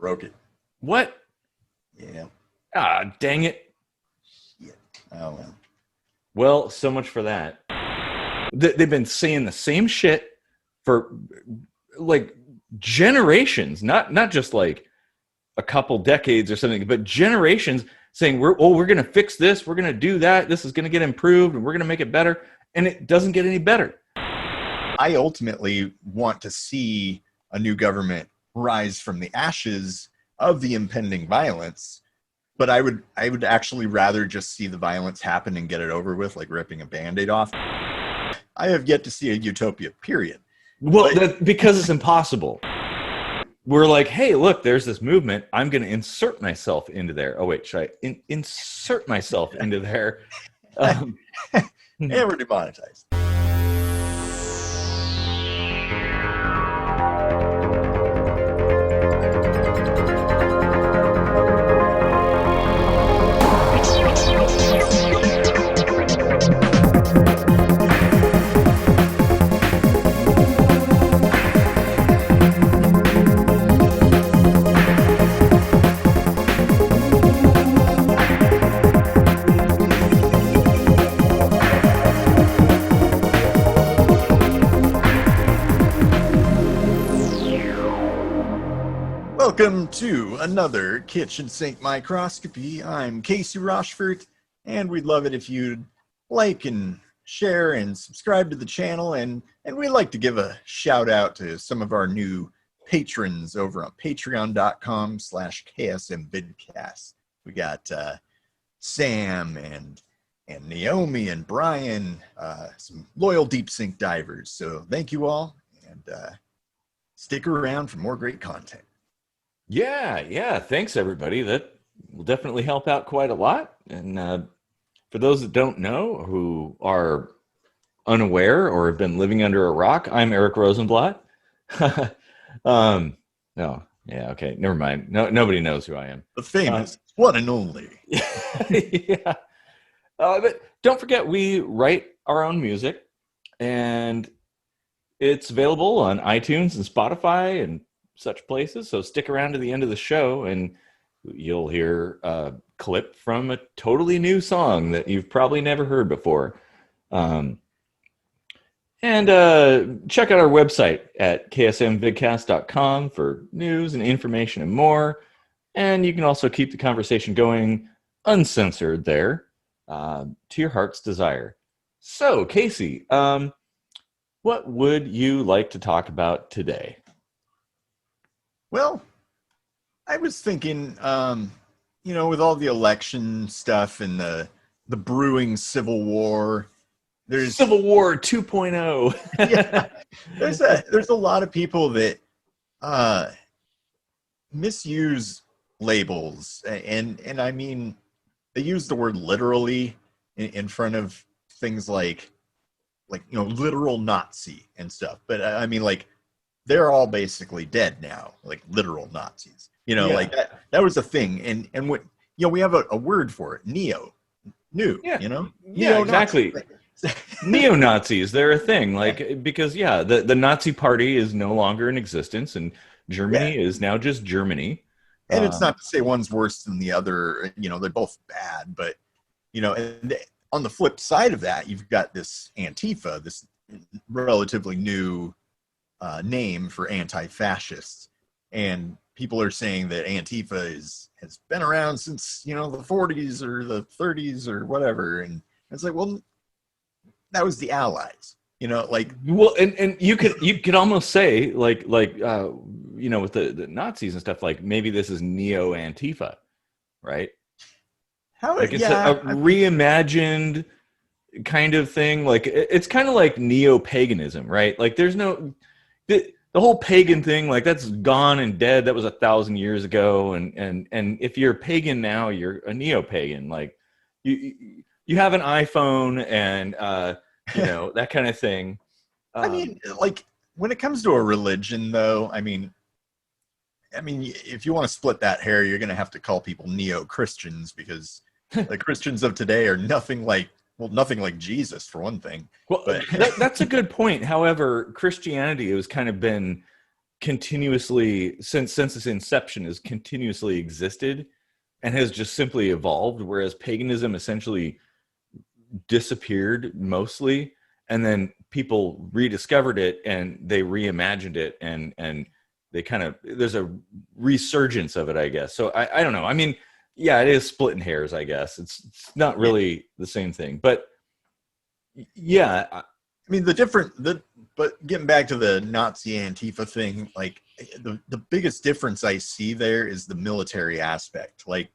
Broke it. What? Yeah. Ah, dang it. Shit. Oh, well. Well, so much for that. They've been saying the same shit for like generations, not just like a couple decades or something, but generations saying we're going to fix this, we're going to do that, this is going to get improved, and we're going to make it better, and it doesn't get any better. I ultimately want to see a new government rise from the ashes of the impending violence, but I would actually rather just see the violence happen and get it over with, like ripping a Band-Aid off. I have yet to see a utopia, period. Well, because it's impossible. We're like, hey, look, there's this movement. I'm going to insert myself into there. Oh, wait, should I insert myself into there? And we're demonetized. Welcome to another Kitchen Sink Microscopy. I'm Casey Rochford, and we'd love it if you'd like and share and subscribe to the channel, and we'd like to give a shout out to some of our new patrons over on patreon.com/KSMvidcast. We got Sam and Naomi and Brian, some loyal deep sink divers. So thank you all, and stick around for more great content. Yeah. Thanks, everybody. That will definitely help out quite a lot. And for those that don't know, who are unaware or have been living under a rock, I'm Eric Rosenblatt. No, yeah, okay, never mind. No, nobody knows who I am. The famous one and only. Yeah. But don't forget, we write our own music, and it's available on iTunes and Spotify and such places. So stick around to the end of the show and you'll hear a clip from a totally new song that you've probably never heard before. And check out our website at ksmvidcast.com for news and information and more. And you can also keep the conversation going uncensored there, to your heart's desire. So, Casey, what would you like to talk about today? Well, I was thinking, with all the election stuff and the brewing civil war, there's Civil War 2.0. Yeah, there's a lot of people that misuse labels, and I mean, they use the word literally in front of things like literal Nazi and stuff. But I mean, like, they're all basically dead now, like literal Nazis. Like that was a thing. And what, we have a word for it, new. Yeah, Neo-Nazi. exactly. Neo-Nazis, they're a thing. Because the Nazi party is no longer in existence, and Germany is now just Germany. And it's not to say one's worse than the other. They're both bad, but and on the flip side of that, you've got this Antifa, this relatively new name for anti-fascists, and people are saying that Antifa has been around since the 40s or the 30s or whatever, and it's like, well, that was the Allies, well, and you could almost say with the Nazis and stuff, like maybe this is neo Antifa, right? It's a reimagined kind of thing. Like it's kind of like neo-paganism, right? Like there's no the whole pagan thing, like that's gone and dead. That was 1,000 years ago. And if you're pagan now, you're a neo-pagan. Like you have an iPhone and that kind of thing. I mean, like when it comes to a religion, though, I mean, if you want to split that hair, you're going to have to call people neo-Christians, because the Christians of today are nothing like Jesus, for one thing. Well, that's a good point. However, Christianity has kind of been continuously, since its inception, has continuously existed and has just simply evolved, whereas paganism essentially disappeared mostly, and then people rediscovered it and they reimagined it, and they kind of, there's a resurgence of it, I guess. So I don't know. I mean, yeah, it is splitting hairs, I guess. It's not really the same thing, but yeah. I mean, but getting back to the Nazi Antifa thing, like the biggest difference I see there is the military aspect. Like,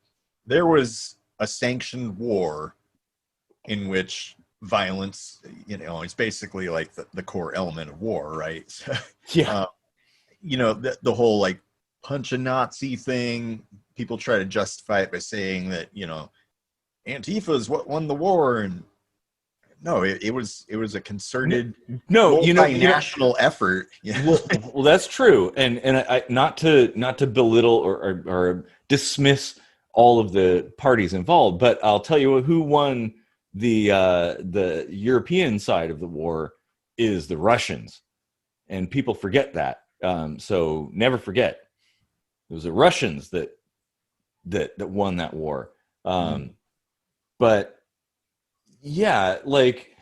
there was a sanctioned war in which violence, is basically like the core element of war, right? So, Yeah. The whole like punch a Nazi thing, people try to justify it by saying that, Antifa is what won the war, and no, it was a concerted, multinational effort. Yeah. Well, that's true, and I, not to belittle or dismiss all of the parties involved, but I'll tell you who won the European side of the war is the Russians, and people forget that. So never forget, it was the Russians that won that war. But yeah, like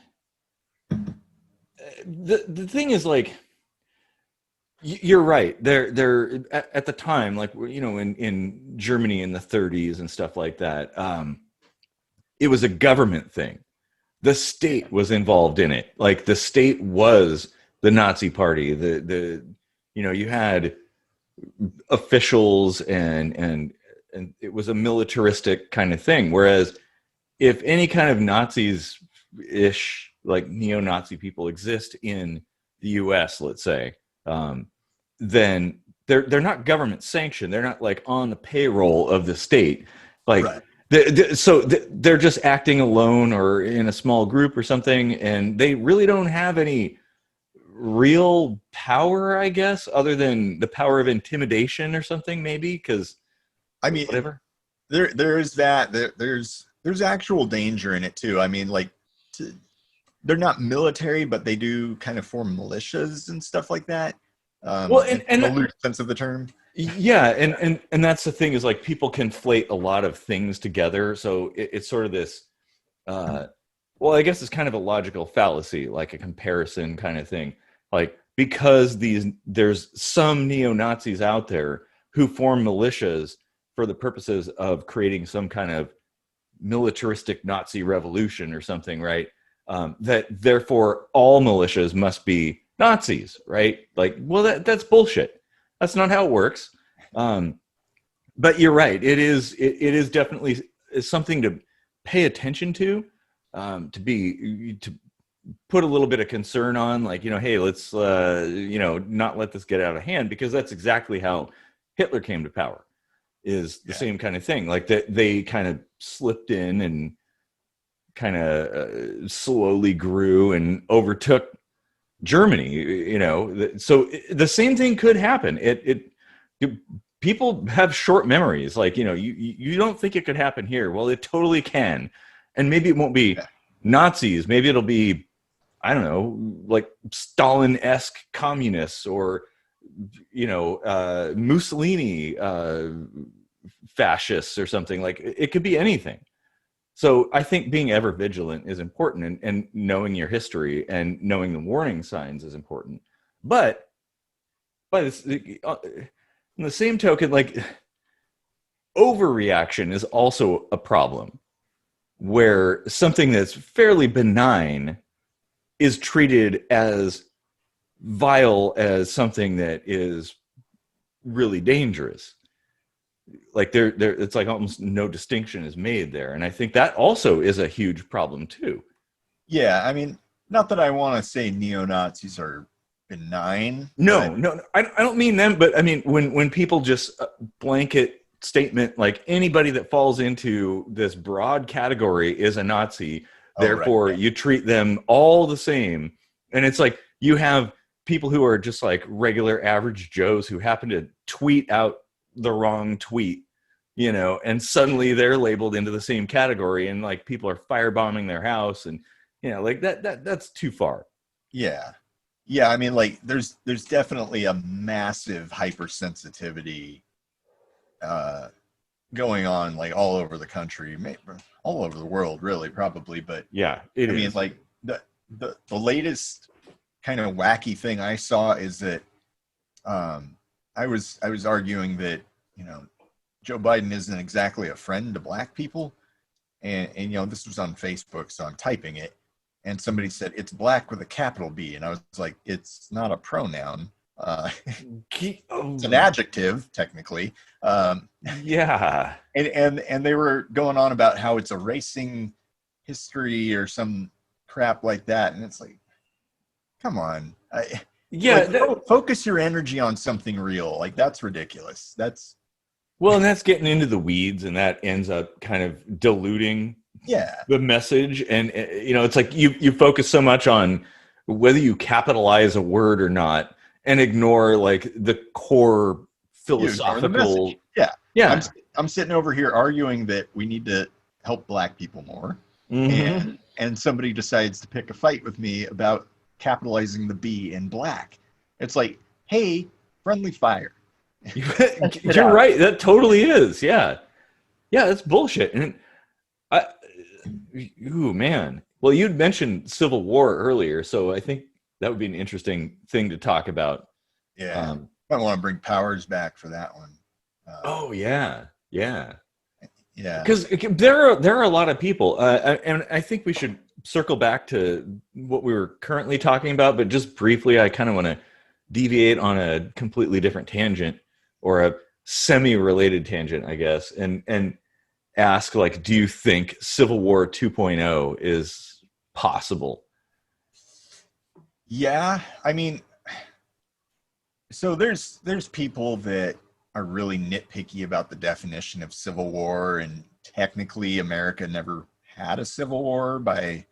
the thing is, like, you're right. They're at the time, like, in Germany in the 30s and stuff like that. It was a government thing. The state was involved in it. Like, the state was the Nazi party. You had officials, and it was a militaristic kind of thing. Whereas if any kind of Nazis-ish, like neo-Nazi people exist in the US, let's say, then they're not government sanctioned. They're not like on the payroll of the state. Like, right. They're just acting alone or in a small group or something, and they really don't have any real power, I guess, other than the power of intimidation or something, maybe. Because, I mean, whatever. There is that. There's actual danger in it too. I mean, like, they're not military, but they do kind of form militias and stuff like that. Well, in the loose sense of the term. Yeah, and that's the thing, is like, people conflate a lot of things together. So it's sort of this, well, I guess it's kind of a logical fallacy, like a comparison kind of thing. Like, because there's some neo-Nazis out there who form militias for the purposes of creating some kind of militaristic Nazi revolution or something, right? That therefore all militias must be Nazis, right? Like, well, that's bullshit. That's not how it works. But you're right. It is definitely something to pay attention to put a little bit of concern on, like, hey, let's not let this get out of hand, because that's exactly how Hitler came to power. Is the same kind of thing. Like, that they kind of slipped in and kind of slowly grew and overtook Germany, so the same thing could happen. People have short memories. Like, you don't think it could happen here. Well, it totally can. And maybe it won't be Nazis. Maybe it'll be, I don't know, like Stalin-esque communists, or, Mussolini fascists or something. Like, it could be anything. So I think being ever vigilant is important, and knowing your history and knowing the warning signs is important. But in the same token, like, overreaction is also a problem, where something that's fairly benign is treated as vile as something that is really dangerous. Like, it's like almost no distinction is made there. And I think that also is a huge problem too. Yeah, I mean, not that I want to say neo-Nazis are benign. No, I don't mean them, but I mean, when people just blanket statement, like, anybody that falls into this broad category is a Nazi, therefore right. You treat them all the same. And it's like, you have people who are just like regular average Joes who happen to tweet out the wrong tweet, and suddenly they're labeled into the same category, and like, people are firebombing their house, and like that's too far. Yeah, Yeah, I mean, like there's definitely a massive hypersensitivity going on, like all over the country, all over the world, really, probably. But Yeah, it I mean, is. like the latest kind of wacky thing I saw is that I was arguing that, you know, Joe Biden isn't exactly a friend to black people, and you know, this was on Facebook, so I'm typing it, and somebody said it's black with a capital B, and I was like, it's not a pronoun. It's an adjective, technically. Yeah. And they were going on about how it's erasing history or some crap like that, and it's like, come on. Yeah, like, focus your energy on something real. Like, that's ridiculous. Well, and that's getting into the weeds, and that ends up kind of diluting the message. And you know, it's like you focus so much on whether you capitalize a word or not, and ignore like the core philosophical. Yeah. I'm sitting over here arguing that we need to help black people more, and somebody decides to pick a fight with me about capitalizing the B in black. It's like, hey, friendly fire. You're right. That totally is. Yeah. Yeah, that's bullshit. And ooh, man. Well, you'd mentioned Civil War earlier, so I think that would be an interesting thing to talk about. Yeah. I want to bring Powers back for that one. Oh yeah. Yeah. Yeah. Because there are a lot of people, and I think we should circle back to what we were currently talking about, but just briefly, I kind of want to deviate on a completely different tangent, or a semi-related tangent, I guess, and ask, like, do you think Civil War 2.0 is possible? Yeah, I mean, so there's people that are really nitpicky about the definition of civil war, and technically America never had a civil war by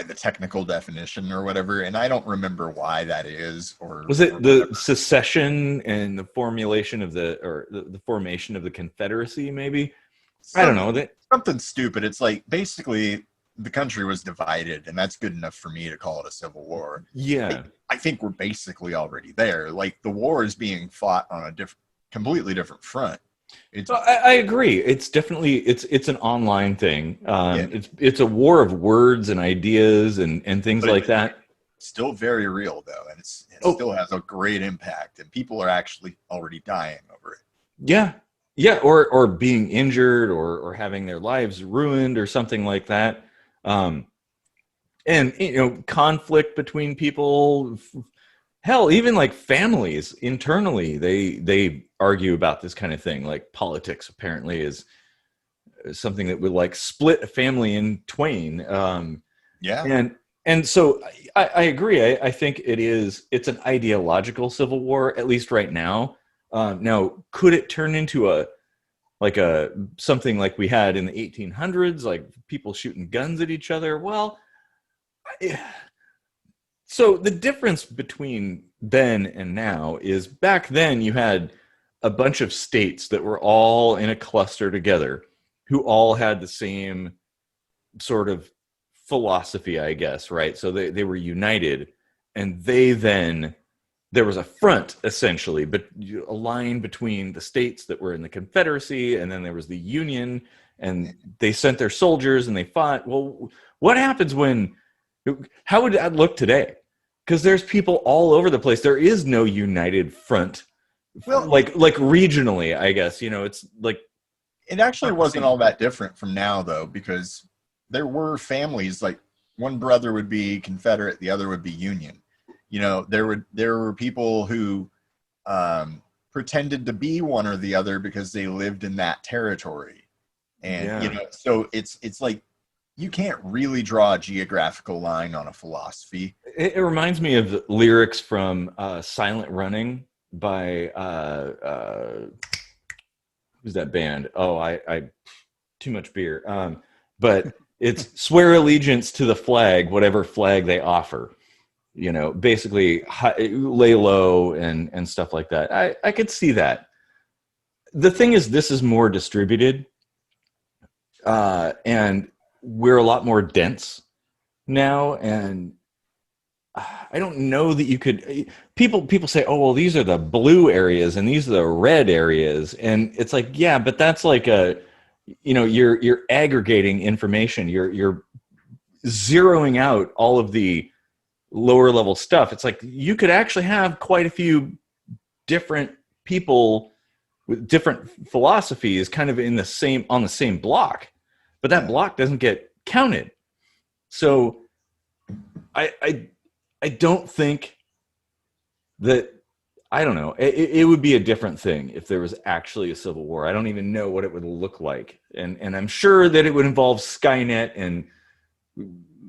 the technical definition or whatever, and I don't remember why that is. Or was it the secession and the formulation of the formation of the Confederacy, maybe? I don't know. Something stupid. It's like, basically the country was divided, and that's good enough for me to call it a civil war. Yeah. I think we're basically already there. Like, the war is being fought on a completely different front. I agree. It's definitely it's an online thing. It's a war of words and ideas and things like that. Still very real though, and it still has a great impact, and people are actually already dying over it. Yeah, or being injured, or having their lives ruined, or something like that. And you know, conflict between people. Hell, even like families internally, they argue about this kind of thing. Like, politics apparently is something that would like split a family in twain. And so I agree. I think it's an ideological civil war, at least right now. Now, could it turn into something like we had in the 1800s, like people shooting guns at each other? Well, so the difference between then and now is, back then you had a bunch of states that were all in a cluster together, who all had the same sort of philosophy, I guess, right? So they were united, and there was a front, essentially, but a line between the states that were in the Confederacy, and then there was the Union, and they sent their soldiers and they fought. Well, what happens how would that look today? Because there's people all over the place. There is no united front. Well, like regionally, I guess, you know, it's like, it actually wasn't all that different from now, though, because there were families, like one brother would be Confederate, the other would be Union. You know, there were people who pretended to be one or the other because they lived in that territory, and you know, so it's like, you can't really draw a geographical line on a philosophy. It reminds me of the lyrics from Silent Running by who's that band? Oh, I too much beer. But it's swear allegiance to the flag, whatever flag they offer. You know, basically lay low and stuff like that. I could see that. The thing is, this is more distributed, and we're a lot more dense now, and I don't know that you could. People say, oh well, these are the blue areas and these are the red areas, and it's like, yeah, but that's like you're aggregating information. You're zeroing out all of the lower level stuff. It's like you could actually have quite a few different people with different philosophies kind of on the same block, but that block doesn't get counted. So I don't think that, I don't know, it would be a different thing if there was actually a civil war. I don't even know what it would look like, and I'm sure that it would involve Skynet and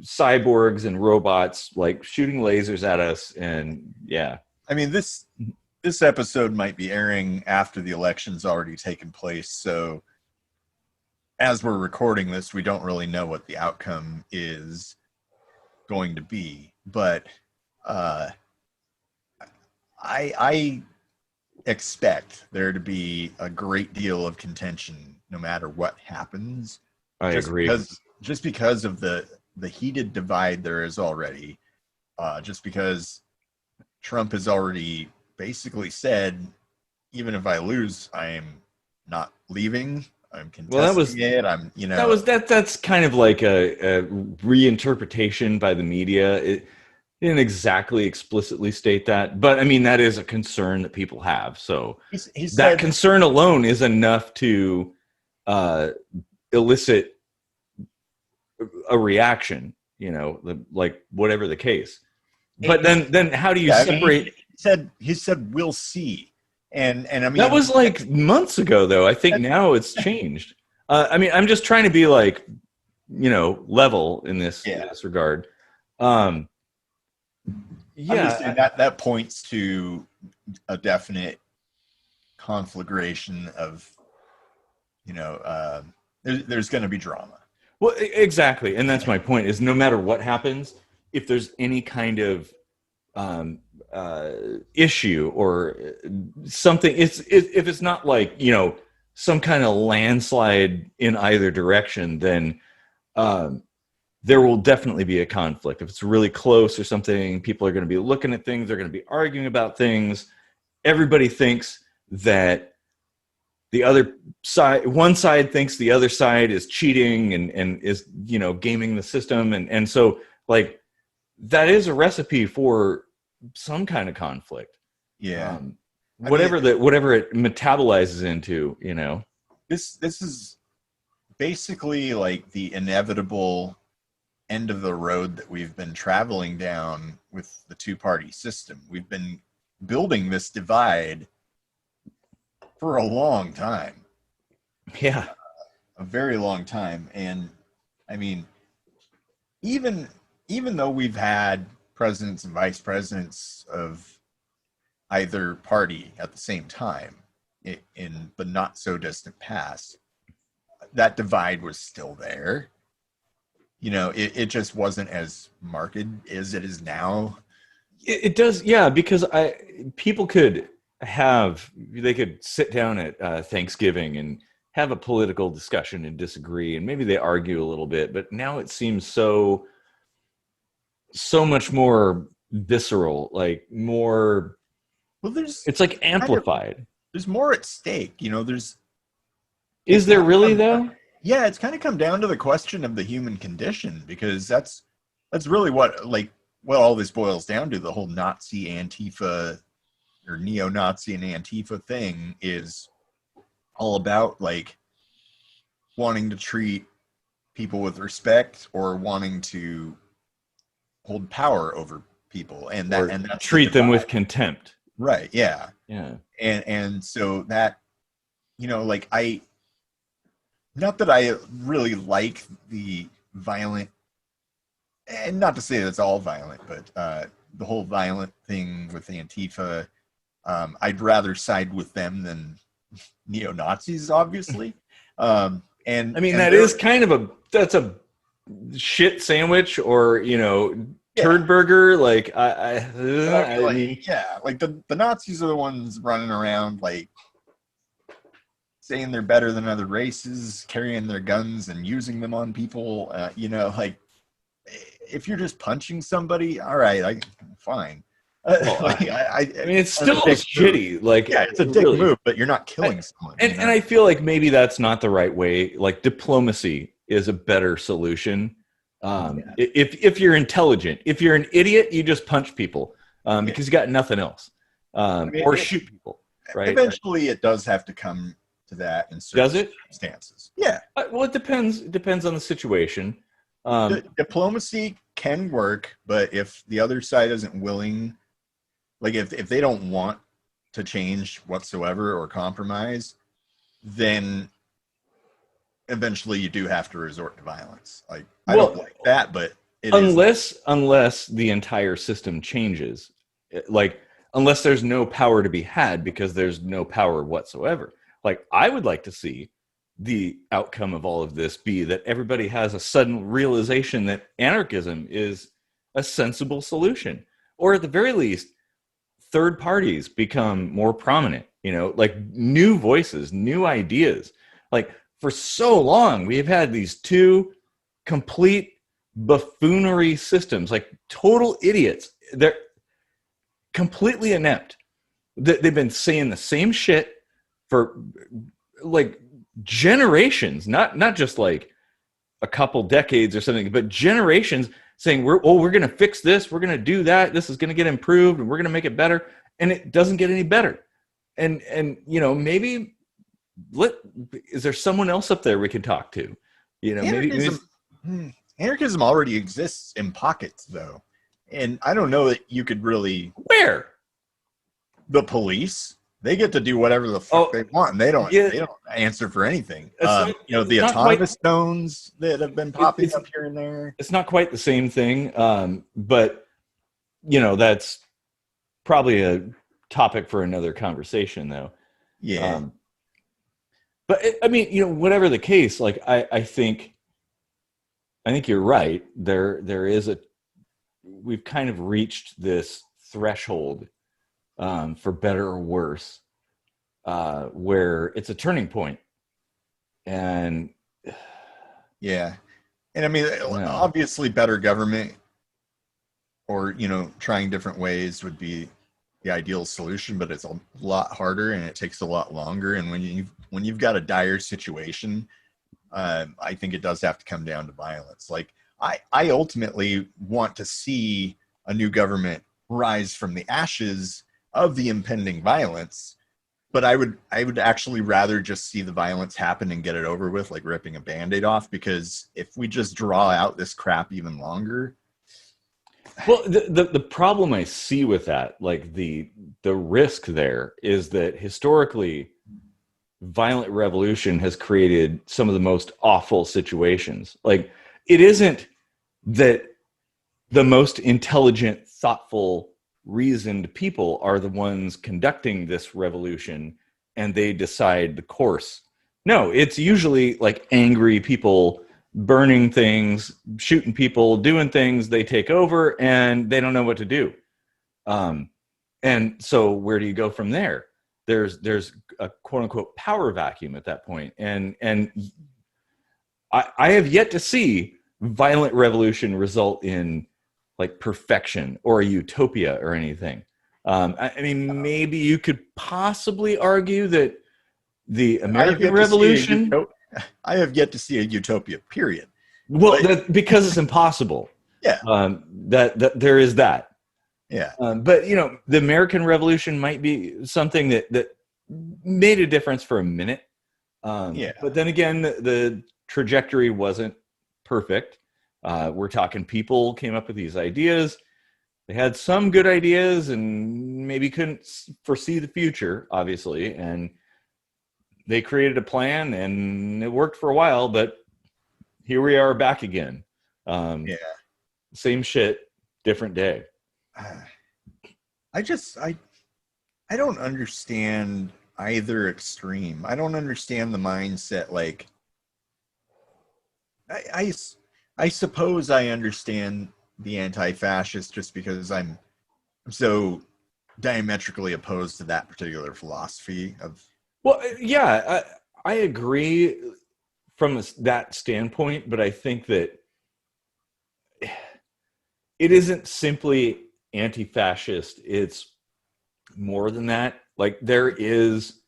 cyborgs and robots like shooting lasers at us. And yeah, I mean, this episode might be airing after the election's already taken place, so as we're recording this, we don't really know what the outcome is going to be, but I expect there to be a great deal of contention no matter what happens. I agree. Just because of the heated divide there is already, just because Trump has already basically said, even if I lose, I'm not leaving. I'm contesting it. I'm, that's kind of like a reinterpretation by the media. It didn't exactly explicitly state that, but I mean, that is a concern that people have. So he said, concern alone is enough to elicit a reaction, like whatever the case. But then how do you separate? I mean, he said we'll see. And I mean, that was like months ago, though. I think now it's changed. I mean, I'm just trying to be like, level in this regard. Yeah, that points to a definite conflagration of, there's going to be drama. Well, exactly, and that's my point. Is no matter what happens, if there's any kind of issue or something, if it's not like some kind of landslide in either direction, then there will definitely be a conflict. If it's really close or something, people are going to be looking at things, they're going to be arguing about things. Everybody thinks that the other side, one side thinks the other side is cheating and is gaming the system, and so like that is a recipe for some kind of conflict. Yeah. Whatever it metabolizes into, This is basically like the inevitable end of the road that we've been traveling down with the two-party system. We've been building this divide for a long time. Yeah. A very long time. And I mean, even though we've had presidents and vice presidents of either party at the same time in the not so distant past, that divide was still there. It just wasn't as marked as it is now. It does, yeah, because people could sit down at Thanksgiving and have a political discussion and disagree, and maybe they argue a little bit, but now it seems so much more visceral, like more. Well, it's like amplified. There's more at stake, Is there really though? Yeah, it's kind of come down to the question of the human condition, because that's really what all this boils down to. The whole Nazi Antifa or neo-Nazi and Antifa thing is all about like wanting to treat people with respect or wanting to hold power over people, and that's treat them with contempt. Right. Yeah. Yeah. And so that, not that I really like the violent, and not to say that it's all violent, but the whole violent thing with Antifa, I'd rather side with them than neo-Nazis, obviously. And I mean, that is kind of that's a shit sandwich, or turd burger. Like I mean, yeah, like the Nazis are the ones running around like saying they're better than other races, carrying their guns and using them on people. Like if you're just punching somebody, all right, fine. Well, I mean, it's still shitty. Like, yeah, it's a dick move, but you're not killing someone. And I feel like maybe that's not the right way. Like, diplomacy is a better solution. If you're intelligent, if you're an idiot, you just punch people because you got nothing else, or shoot people. Right? Eventually, it does have to come to that in certain circumstances. Yeah. Well, it depends. It depends on the situation. Diplomacy can work, but if the other side isn't willing, like if they don't want to change whatsoever or compromise, then eventually you do have to resort to violence. Like, I don't like that, but unless the entire system changes, like unless there's no power to be had because there's no power whatsoever. Like, I would like to see the outcome of all of this be that everybody has a sudden realization that anarchism is a sensible solution, or at the very least, third parties become more prominent, like new voices, new ideas. Like, for so long, we've had these two complete buffoonery systems, like total idiots. They're completely inept. They've been saying the same shit for like generations, not just like a couple decades or something, but generations, saying we're going to fix this, we're going to do that, this is going to get improved, and we're going to make it better, and it doesn't get any better. And maybe is there someone else up there we can talk to? Anarchism already exists in pockets, though, and I don't know that you could really. Where? The police. They get to do whatever the fuck they want, and they don't answer for anything. The autonomous stones that have been popping up here and there. It's not quite the same thing, but that's probably a topic for another conversation, though. Yeah. But whatever the case, like I think you're right. There is we've kind of reached this threshold, for better or worse, where it's a turning point. And yeah. And I mean, obviously better government or, trying different ways would be the ideal solution, but it's a lot harder and it takes a lot longer. And when you've got a dire situation, I think it does have to come down to violence. Like, I ultimately want to see a new government rise from the ashes of the impending violence, but I would actually rather just see the violence happen and get it over with, like ripping a Band-Aid off, because if we just draw out this crap even longer. Well, the problem I see with that, like the risk there, is that historically violent revolution has created some of the most awful situations. Like, it isn't that the most intelligent, thoughtful, reasoned people are the ones conducting this revolution and they decide the course. No, it's usually like angry people burning things, shooting people, doing things. They take over and they don't know what to do. And so where do you go from there? There's a quote unquote power vacuum at that point. And I have yet to see violent revolution result in like perfection or a utopia or anything. I mean, maybe you could possibly argue that the American Revolution. I have yet to see a utopia, period. Well, because it's impossible. Yeah. That there is that. Yeah. But the American Revolution might be something that made a difference for a minute. But then again, the trajectory wasn't perfect. We're talking people came up with these ideas. They had some good ideas and maybe couldn't foresee the future, obviously. And they created a plan and it worked for a while, but here we are back again. Same shit, different day. I don't understand either extreme. I don't understand the mindset. Like, I suppose I understand the anti-fascist just because I'm so diametrically opposed to that particular philosophy of. Well, yeah, I agree from that standpoint, but I think that it isn't simply anti-fascist, it's more than that. Like there is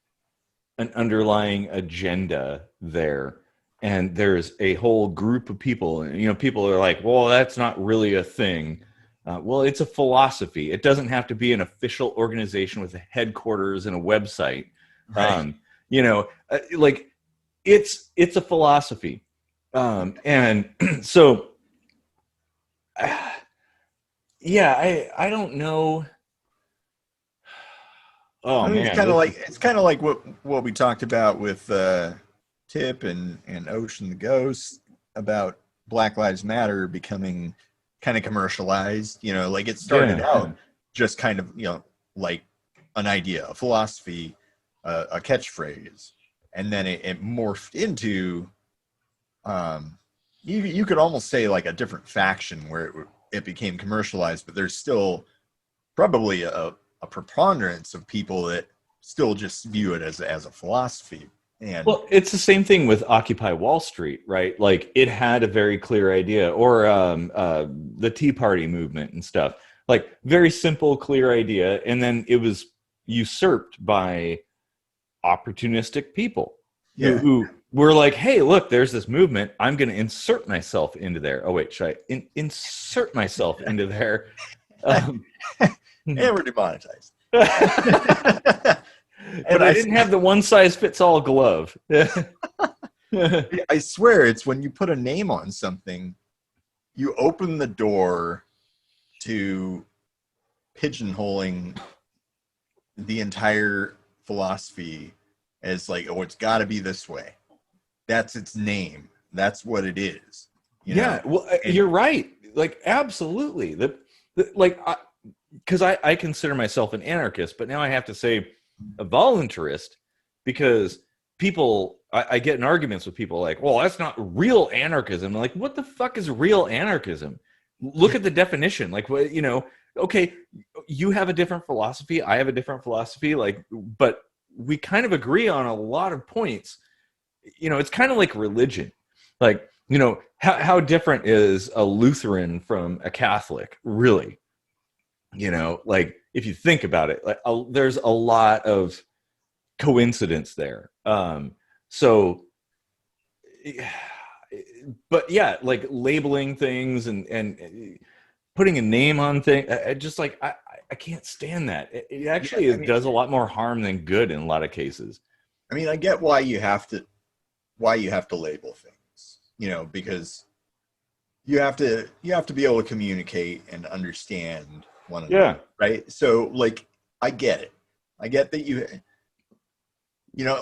an underlying agenda there, and there's a whole group of people, and people are like, well, that's not really a thing. Well, it's a philosophy. It doesn't have to be an official organization with a headquarters and a website. Right. Like it's a philosophy. And so yeah, I don't know. Oh, I mean, man, it's kind of like what we talked about with Tip and Ocean the Ghost about Black Lives Matter becoming kind of commercialized. Like it started out just kind of like an idea, a philosophy, a catchphrase, and then it morphed into you could almost say like a different faction where it became commercialized, but there's still probably a preponderance of people that still just view it as a philosophy. And well, it's the same thing with Occupy Wall Street, right? Like it had a very clear idea, or the Tea Party movement and stuff. Like very simple, clear idea, and then it was usurped by opportunistic people who were like, "Hey, look, there's this movement. I'm going to insert myself into there." Oh wait, should I insert myself into there? And we're demonetized. But I didn't have the one-size-fits-all glove. I swear, it's when you put a name on something, you open the door to pigeonholing the entire philosophy as like, oh, it's got to be this way. That's its name. That's what it is. Well, you're right. Like, absolutely. Because I consider myself an anarchist, but now I have to say a voluntarist, because I get in arguments with people like, well, that's not real anarchism. I'm like, what the fuck is real anarchism? Look at the definition. Like, okay, you have a different philosophy, I have a different philosophy, but we kind of agree on a lot of points. It's kind of like religion. Like, how different is a Lutheran from a Catholic, really? Like if you think about it, like there's a lot of coincidence there. But yeah, like labeling things and putting a name on things, just like I can't stand that. It actually does a lot more harm than good in a lot of cases. I mean, I get why you have to label things, because you have to be able to communicate and understand one another, right? So like I get it. I get that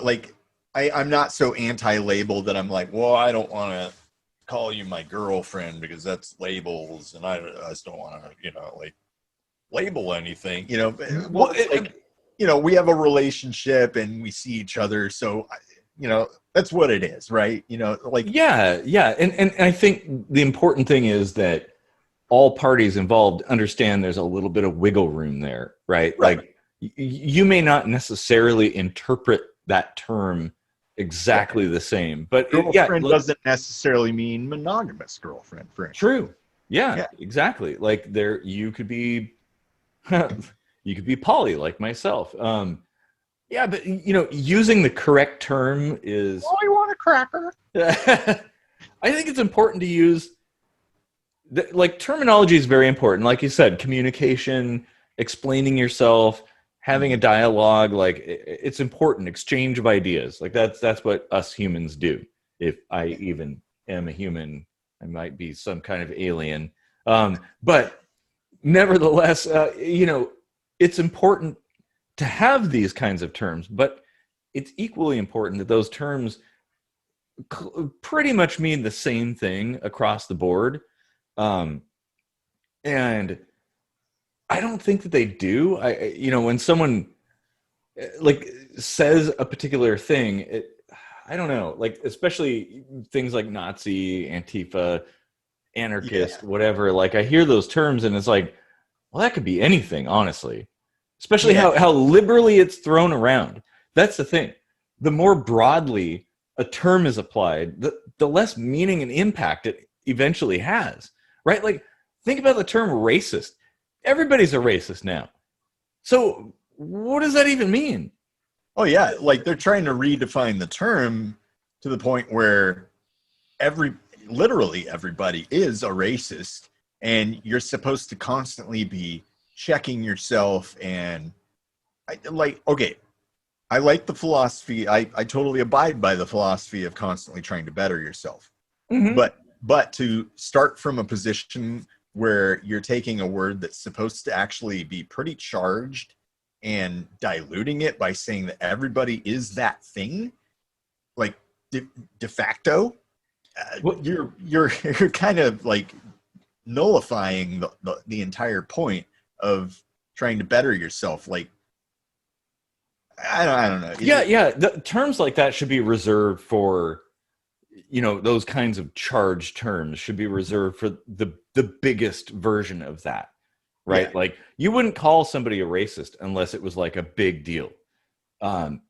like I'm not so anti-label that I'm like, well, I don't want to call you my girlfriend because that's labels, and I just don't want to like label anything, well, we have a relationship and we see each other, so that's what it is, right? Like and I think the important thing is that all parties involved understand there's a little bit of wiggle room there, right? Like you may not necessarily interpret that term exactly the same, but girlfriend doesn't necessarily mean monogamous girlfriend, for instance. True. Yeah, exactly. Like you could be poly like myself. But using the correct term is, oh, I want a cracker. I think it's important to use like terminology is very important. Like you said, communication, explaining yourself, having a dialogue, like it's important. Exchange of ideas, like that's what us humans do. If I even am a human, I might be some kind of alien, but nevertheless, it's important to have these kinds of terms, but it's equally important that those terms pretty much mean the same thing across the board. And I don't think that they do. When someone like says a particular thing, I don't know, like especially things like Nazi, Antifa, anarchist, whatever. Like I hear those terms and it's like, well, that could be anything, honestly. Especially how liberally it's thrown around. That's the thing. The more broadly a term is applied, the less meaning and impact it eventually has, right? Like think about the term racist. everybody's a racist now. So what does that even mean? Oh yeah, like they're trying to redefine the term to the point where literally everybody is a racist, and you're supposed to constantly be checking yourself. And I like the philosophy. I totally abide by the philosophy of constantly trying to better yourself. Mm-hmm. But to start from a position where you're taking a word that's supposed to actually be pretty charged and diluting it by saying that everybody is that thing, like de facto, you're kind of like nullifying the entire point of trying to better yourself. Like, I don't know. Yeah. The terms like that should be reserved for, those kinds of charged terms should be reserved for the biggest version of that, right? Yeah. Like, you wouldn't call somebody a racist unless it was like a big deal. But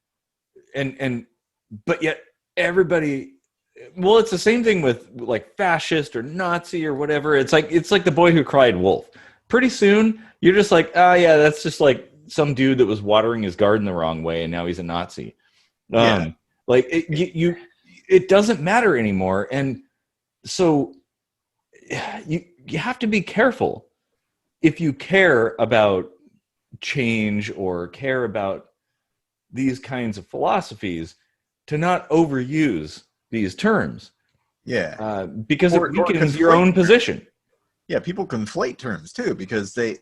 yet everybody, well, it's the same thing with like fascist or Nazi or whatever. It's like the boy who cried wolf. Pretty soon you're just like, oh yeah, that's just like some dude that was watering his garden the wrong way and now he's a Nazi. Like it doesn't matter anymore. And so you have to be careful if you care about change or care about these kinds of philosophies to not overuse these terms. Yeah. Because it weakens your own position. Yeah, people conflate terms too because they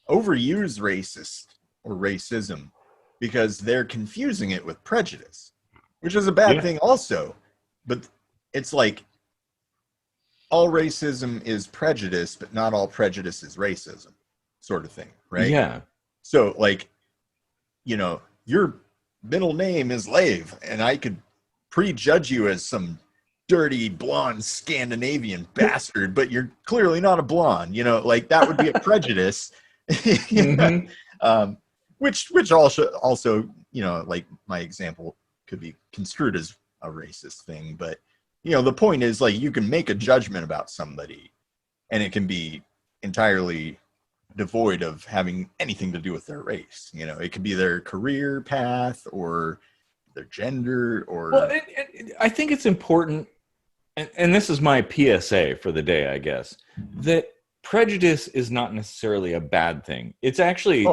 overuse racist or racism because they're confusing it with prejudice, which is a bad thing also. But it's like all racism is prejudice, but not all prejudice is racism, sort of thing, right? Yeah. So like, your middle name is Lave, and I could prejudge you as some dirty blonde Scandinavian bastard, but you're clearly not a blonde. Like that would be a prejudice. Mm-hmm. Which also, like my example could be construed as a racist thing, but the point is like you can make a judgment about somebody, and it can be entirely devoid of having anything to do with their race. It could be their career path or their gender or. Well, I think it's important, and this is my PSA for the day, I guess, that prejudice is not necessarily a bad thing. It's actually,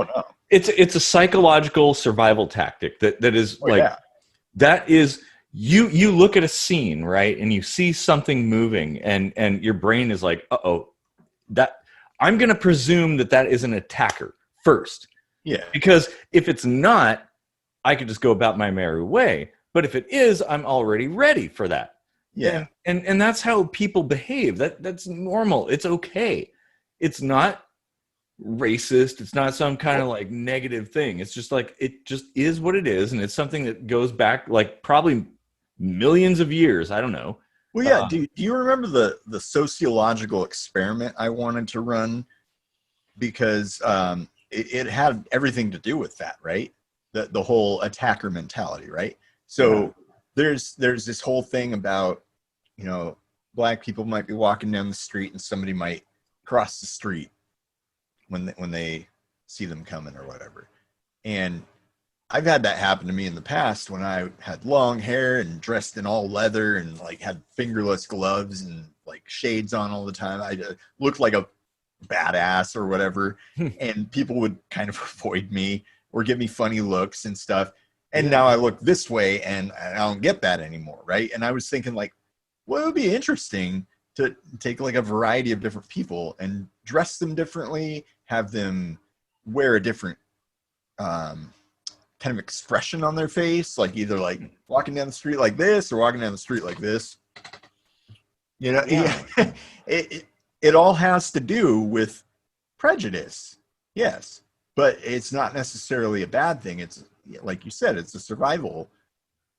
it's a psychological survival tactic that is that is, you look at a scene, right, and you see something moving, and your brain is like, that I'm going to presume that is an attacker first. Yeah. Because if it's not, I could just go about my merry way. But if it is, I'm already ready for that. Yeah. And that's how people behave. That's normal. It's okay. It's not racist. It's not some kind of like negative thing. It's just like, it just is what it is. And it's something that goes back like probably millions of years. I don't know. Well, yeah. Do you remember the sociological experiment I wanted to run? Because it had everything to do with that, right? The whole attacker mentality, right? So there's this whole thing about, Black people might be walking down the street and somebody might cross the street when they see them coming or whatever. And I've had that happen to me in the past when I had long hair and dressed in all leather and like had fingerless gloves and like shades on all the time. I looked like a badass or whatever. And people would kind of avoid me or give me funny looks and stuff. And now I look this way and I don't get that anymore, right? And I was thinking like, well, it would be interesting to take like a variety of different people and dress them differently, have them wear a different kind of expression on their face, like either like walking down the street like this or walking down the street like this. It all has to do with prejudice, yes, but it's not necessarily a bad thing. It's like you said, it's a survival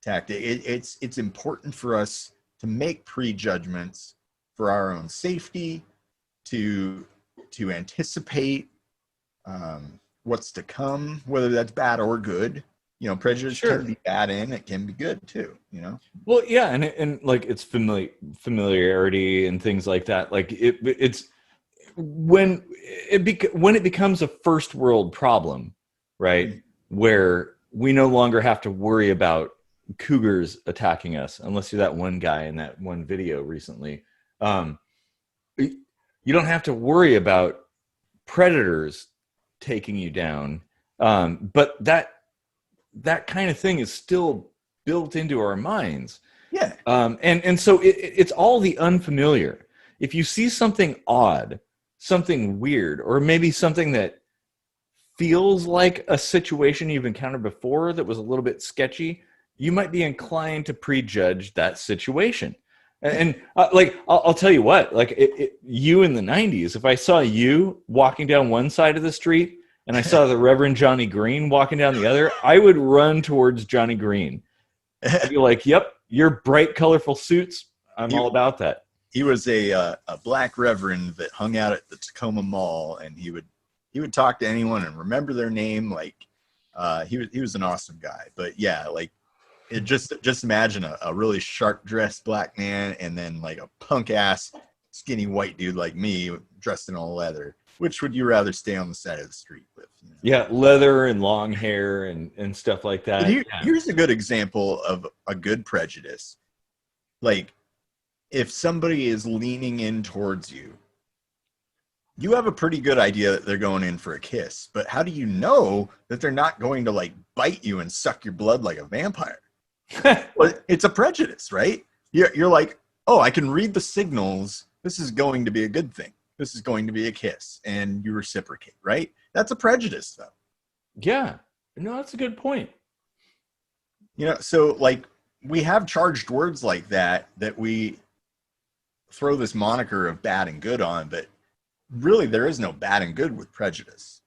tactic. It's important for us to make prejudgments for our own safety, to anticipate what's to come, whether that's bad or good. Prejudice can be bad and it can be good too, Well, yeah, and like it's familiarity and things like that. Like it's when it becomes a first world problem, right, where we no longer have to worry about cougars attacking us, unless you're that one guy in that one video recently. You don't have to worry about predators taking you down, but that kind of thing is still built into our minds. Yeah. And so it's all the unfamiliar. If you see something odd, something weird, or maybe something that feels like a situation you've encountered before that was a little bit sketchy, you might be inclined to prejudge that situation. And like, I'll tell you what, like you in the 90s, if I saw you walking down one side of the street and I saw the Reverend Johnny Green walking down the other, I would run towards Johnny Green. I'd be like, yep, your bright, colorful suits, I'm all about that. He was a black reverend that hung out at the Tacoma Mall, and he would talk to anyone and remember their name. Like, he was an awesome guy. But yeah, like, it just imagine a really sharp dressed black man and then like a punk ass skinny white dude like me dressed in all leather. Which would you rather stay on the side of the street with? You know? Yeah, leather and long hair and stuff like that. Here's a good example of a good prejudice. Like, if somebody is leaning in towards you, you have a pretty good idea that they're going in for a kiss. But how do you know that they're not going to like bite you and suck your blood like a vampire? Well, it's a prejudice, right? You're like, oh, I can read the signals. This is going to be a good thing. This is going to be a kiss, and you reciprocate, right? That's a prejudice, though. Yeah. No, that's a good point. You know, so like we have charged words like that we throw this moniker of bad and good on, but really there is no bad and good with prejudice.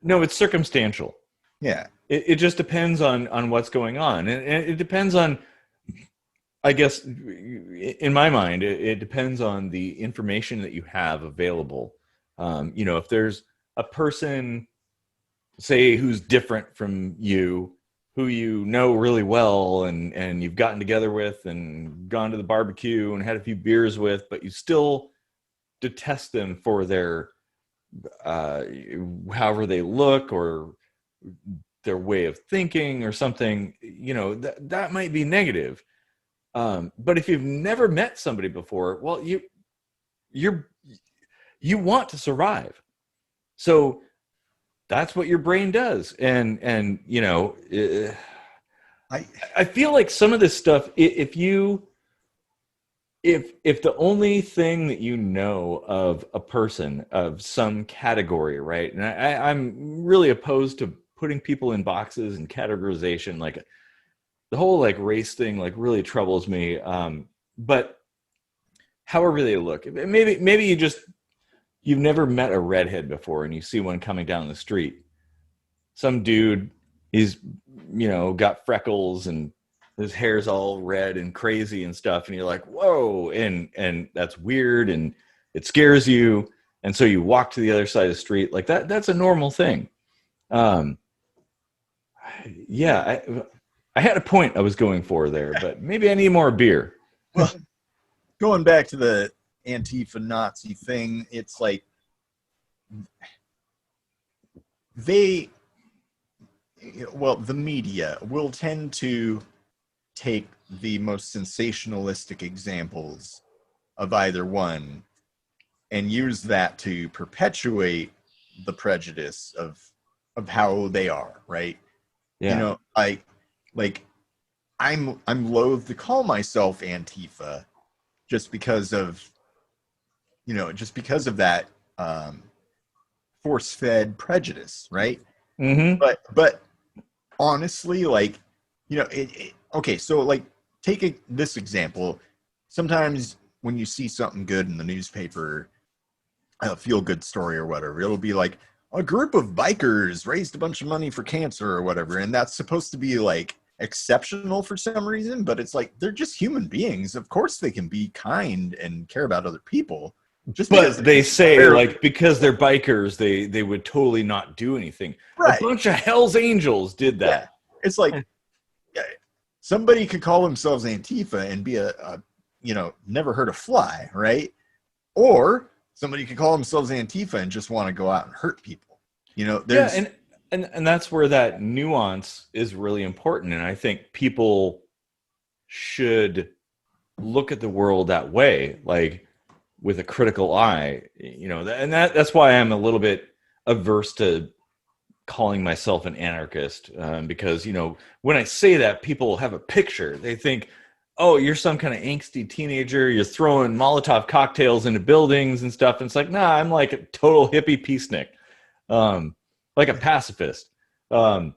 No, it's circumstantial. Yeah. It just depends on what's going on. And it depends on, I guess, in my mind, it depends on the information that you have available. You know, if there's a person, say, who's different from you, who you know really well and you've gotten together with and gone to the barbecue and had a few beers with, but you still detest them for their however they look or their way of thinking or something, you know, that might be negative. But if you've never met somebody before, well, you want to survive. So that's what your brain does. And you know, I feel like some of this stuff, if the only thing that you know of a person of some category, right? And I'm really opposed to putting people in boxes and categorization. Like the whole like race thing, like really troubles me. But however they look, maybe you've never met a redhead before and you see one coming down the street. Some dude, he's, you know, got freckles and his hair's all red and crazy and stuff. And you're like, whoa. And that's weird. And it scares you. And so you walk to the other side of the street like that. That's a normal thing. Yeah, I had a point I was going for there, but maybe I need more beer. Well, going back to the antifa Nazi thing, it's like the media will tend to take the most sensationalistic examples of either one and use that to perpetuate the prejudice of how they are, right? Yeah. You know, I'm loath to call myself Antifa just because of that force-fed prejudice, right? Mm-hmm. But honestly, like, you know, okay, so like take this example. Sometimes when you see something good in the newspaper, a feel-good story or whatever, it'll be like a group of bikers raised a bunch of money for cancer or whatever, and that's supposed to be like exceptional for some reason, but it's like they're just human beings. Of course they can be kind and care about other people. But they say, like, because they're bikers, they would totally not do anything. Right. A bunch of Hell's Angels did that. Yeah. It's like somebody could call themselves Antifa and be a never hurt a fly, right? Or somebody could call themselves Antifa and just want to go out and hurt people. You know, there's and that's where that nuance is really important. And I think people should look at the world that way, like with a critical eye, you know, and that's why I'm a little bit averse to calling myself an anarchist, because, you know, when I say that, people have a picture. They think, oh, you're some kind of angsty teenager, you're throwing Molotov cocktails into buildings and stuff. And it's like, nah, I'm like a total hippie peacenik, like a pacifist. And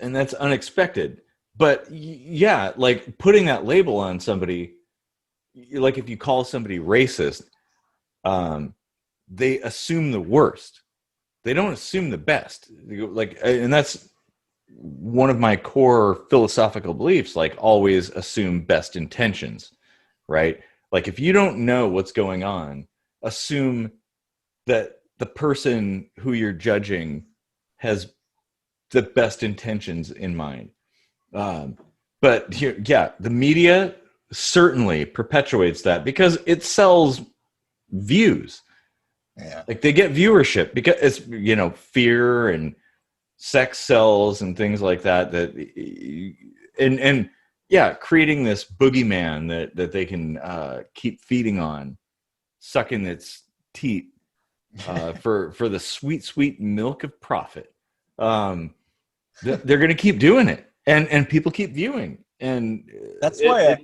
that's unexpected. But yeah, like putting that label on somebody, like if you call somebody racist, they assume the worst. They don't assume the best. Like, and that's one of my core philosophical beliefs, like always assume best intentions, right? Like if you don't know what's going on, assume that the person who you're judging has the best intentions in mind. But here, yeah, the media certainly perpetuates that because it sells views. Yeah. Like they get viewership because it's, you know, fear and sex sells and things like that, and yeah, creating this boogeyman that they can keep feeding on, sucking its teat for the sweet milk of profit. They're going to keep doing it, and people keep viewing, and that's why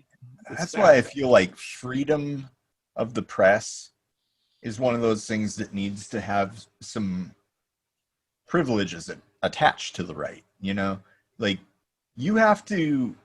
I feel like freedom of the press is one of those things that needs to have some privileges attached to the right. You know, like you have to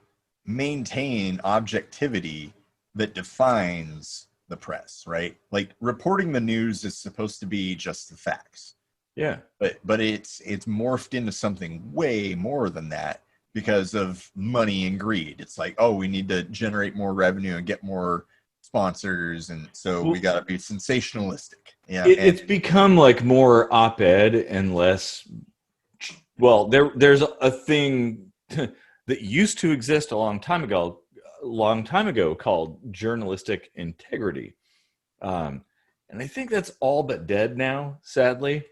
maintain objectivity that defines the press, right? Like reporting the news is supposed to be just the facts. Yeah. But it's morphed into something way more than that because of money and greed. It's like, oh, we need to generate more revenue and get more sponsors, and so we got to be sensationalistic. Yeah, it's become like more op-ed and less. Well, there's a thing that used to exist a long time ago called journalistic integrity, and I think that's all but dead now, sadly.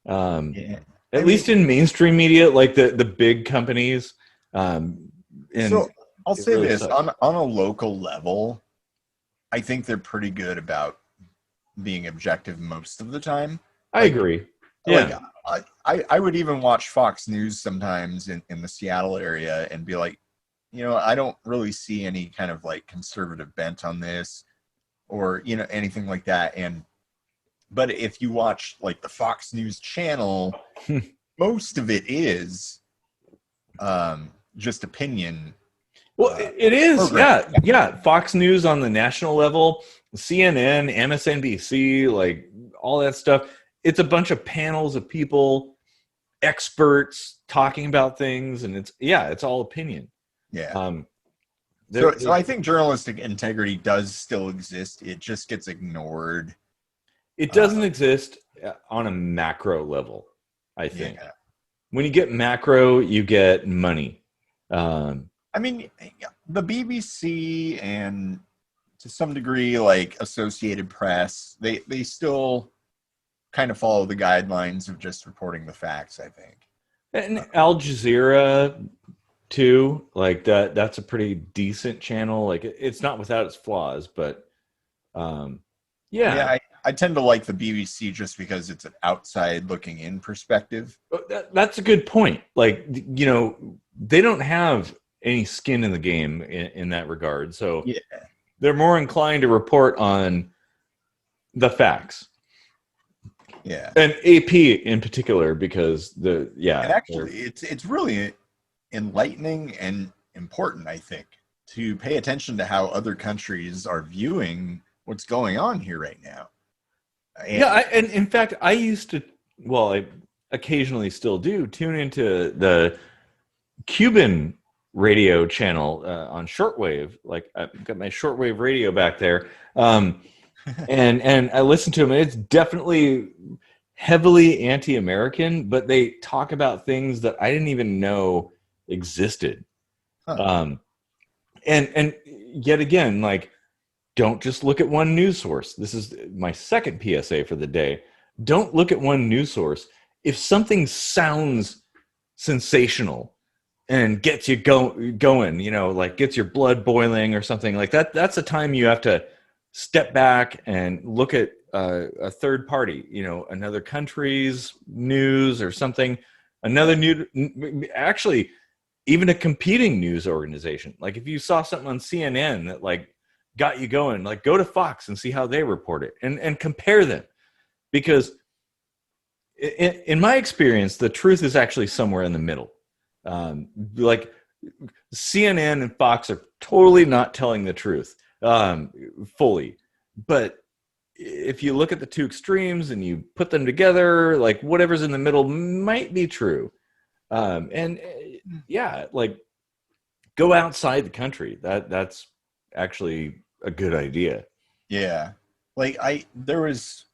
Yeah. At least in mainstream media, like the big companies. And so I'll say really this sucks. on a local level, I think they're pretty good about being objective most of the time. I agree. Yeah. Like, I would even watch Fox News sometimes in the Seattle area and be like, you know, I don't really see any kind of like conservative bent on this or, you know, anything like that. But if you watch like the Fox News channel, most of it is just opinion. Well, it is. Yeah. Fox News on the national level, CNN, MSNBC, like all that stuff. It's a bunch of panels of people, experts talking about things, and it's all opinion. Yeah. So I think journalistic integrity does still exist. It just gets ignored. It doesn't exist on a macro level, I think. Yeah. When you get macro, you get money. I mean, the BBC and to some degree, like Associated Press, they still kind of follow the guidelines of just reporting the facts, I think. And Al Jazeera, too, like that's a pretty decent channel. Like it's not without its flaws, but yeah, I tend to like the BBC just because it's an outside looking in perspective. That's a good point. Like, you know, they don't have any skin in the game in that regard. So yeah, they're more inclined to report on the facts. Yeah. And AP in particular, because and actually it's really enlightening and important, I think, to pay attention to how other countries are viewing what's going on here right now. And in fact, I used to, I occasionally still do, tune into the Cuban radio channel on shortwave. Like I've got my shortwave radio back there, and I listen to them. And it's definitely heavily anti-American, but they talk about things that I didn't even know existed. And yet again, like, don't just look at one news source. This is my second PSA for the day. Don't look at one news source. If something sounds sensational and gets you going, you know, like gets your blood boiling or something like that, that's a time you have to step back and look at a third party, you know, another country's news or something, another new, actually, even a competing news organization. Like if you saw something on CNN that like got you going, like go to Fox and see how they report it and compare them. Because in my experience, the truth is actually somewhere in the middle. Like CNN and Fox are totally not telling the truth fully. But if you look at the two extremes and you put them together, like whatever's in the middle might be true. And yeah, like go outside the country. That's actually a good idea. Yeah. Like there was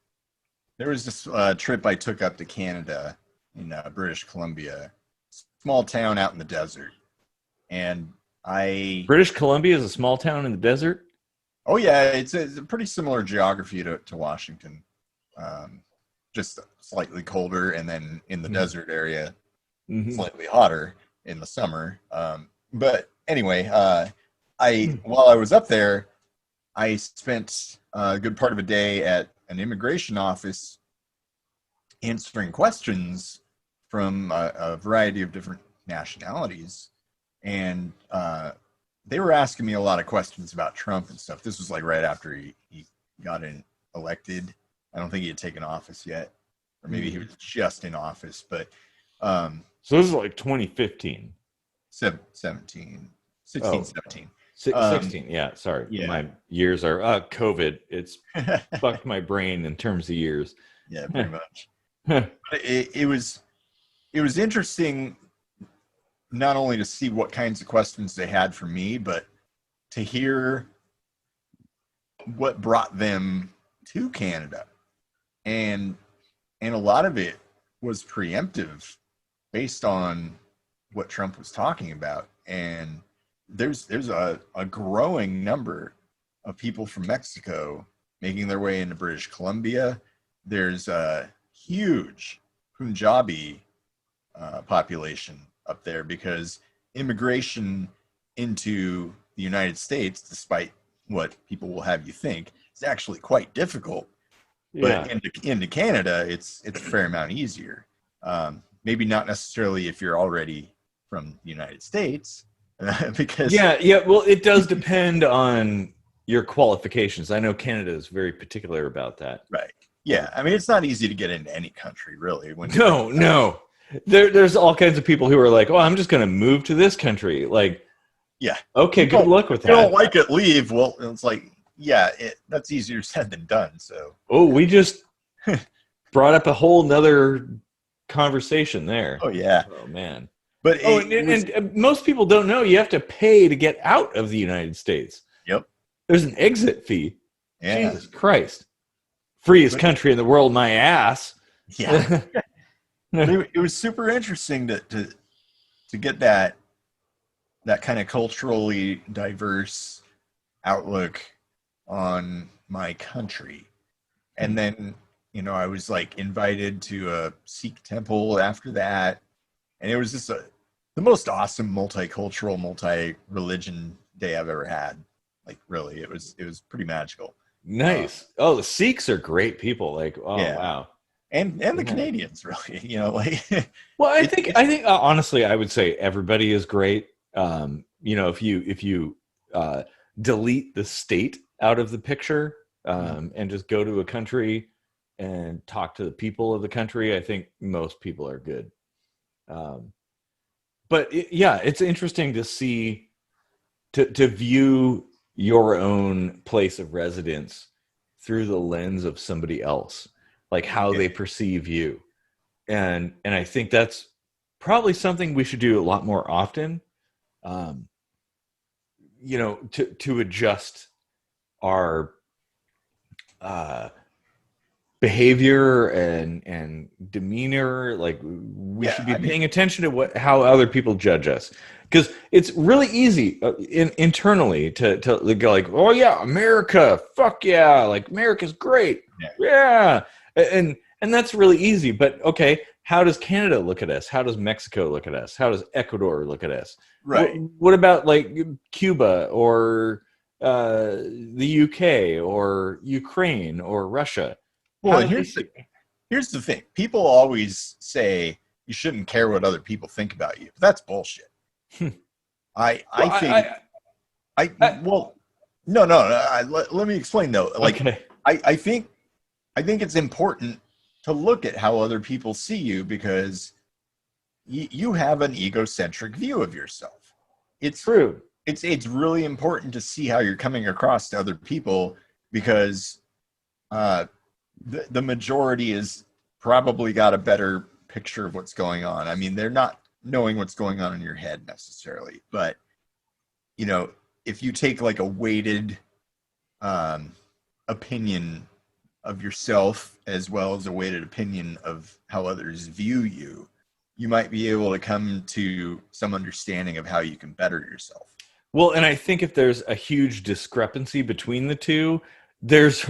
this trip I took up to Canada in British Columbia, small town out in the desert. And British Columbia is a small town in the desert? Oh yeah, it's a pretty similar geography to Washington. Just slightly colder, and then in the desert area, slightly hotter in the summer. But anyway, while I was up there, I spent a good part of a day at an immigration office answering questions from a variety of different nationalities. And they were asking me a lot of questions about Trump and stuff. This was like right after he got elected. I don't think he had taken office yet, or maybe he was just in office. But so this is like 2015. 17. 16, 17. 16, yeah, sorry. Yeah. My years are COVID. It's fucked my brain in terms of years. Yeah, pretty much. But it was interesting not only to see what kinds of questions they had for me, but to hear what brought them to Canada. And a lot of it was preemptive based on what Trump was talking about. And there's a growing number of people from Mexico making their way into British Columbia. There's a huge Punjabi population up there because immigration into the United States, despite what people will have you think, is actually quite difficult. But into Canada, it's a fair amount easier. Maybe not necessarily if you're already from the United States, because well, it does depend on your qualifications. I know Canada is very particular about that. Right. Yeah. I mean, it's not easy to get into any country, really. No. There's all kinds of people who are like, oh, I'm just going to move to this country. Like, yeah. Okay, good luck with that. If you don't like it, leave. Well, it's like, yeah, that's easier said than done. So. Oh, we just brought up a whole nother conversation there. Oh, yeah. Oh, man. But and most people don't know you have to pay to get out of the United States. Yep. There's an exit fee. Yeah. Jesus Christ. Freest country in the world, my ass. Yeah. It was super interesting to get that kind of culturally diverse outlook on my country. And then, I was like invited to a Sikh temple after that. And it was just the most awesome multicultural, multi-religion day I've ever had. Like, really, it was pretty magical. Nice. The Sikhs are great people. Like, wow. And the Canadians, really, like. Well, I think honestly, I would say everybody is great. If you delete the state out of the picture and just go to a country and talk to the people of the country, I think most people are good. But it's interesting to see, to view your own place of residence through the lens of somebody else, like how they perceive you. And I think that's probably something we should do a lot more often, to adjust our behavior and demeanor. Like we should be paying attention to how other people judge us. Because it's really easy internally to go like, oh yeah, America, fuck yeah, like America's great, yeah, and that's really easy. But okay, how does Canada look at us? How does Mexico look at us? How does Ecuador look at us? Right. What about like Cuba or the UK or Ukraine or Russia? Well, and here's the thing. People always say you shouldn't care what other people think about you. But that's bullshit. I think well, no. Let me explain though. Like, okay. I think it's important to look at how other people see you, because you have an egocentric view of yourself. It's true. It's really important to see how you're coming across to other people, because the majority is probably got a better picture of what's going on. I mean, they're not knowing what's going on in your head necessarily, but if you take like a weighted opinion of yourself as well as a weighted opinion of how others view you, you might be able to come to some understanding of how you can better yourself. Well, and I think if there's a huge discrepancy between the two, there's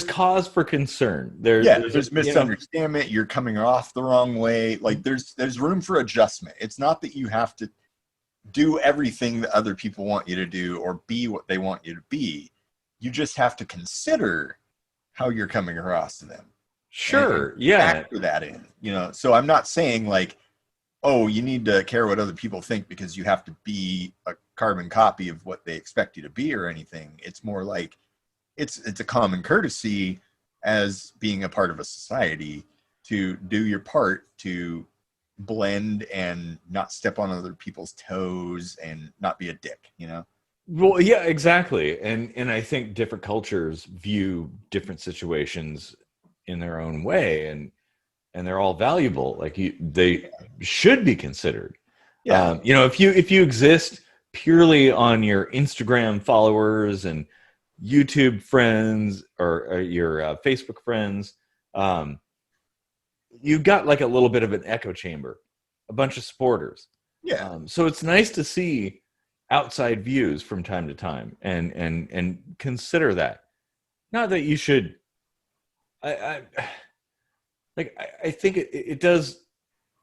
cause for concern. There's misunderstanding. You're coming off the wrong way. Like there's room for adjustment. It's not that you have to do everything that other people want you to do or be what they want you to be. You just have to consider how you're coming across to them. Sure. Factor that in. So I'm not saying like, oh, you need to care what other people think because you have to be a carbon copy of what they expect you to be or anything. It's more like it's a common courtesy as being a part of a society to do your part to blend and not step on other people's toes and not be a dick, Well, yeah, exactly. And I think different cultures view different situations in their own way, and they're all valuable. Like they should be considered. Yeah. If you exist purely on your Instagram followers and YouTube friends or your Facebook friends, you've got like a little bit of an echo chamber, a bunch of supporters. Yeah. So it's nice to see outside views from time to time and consider that. Not that you should. I think it does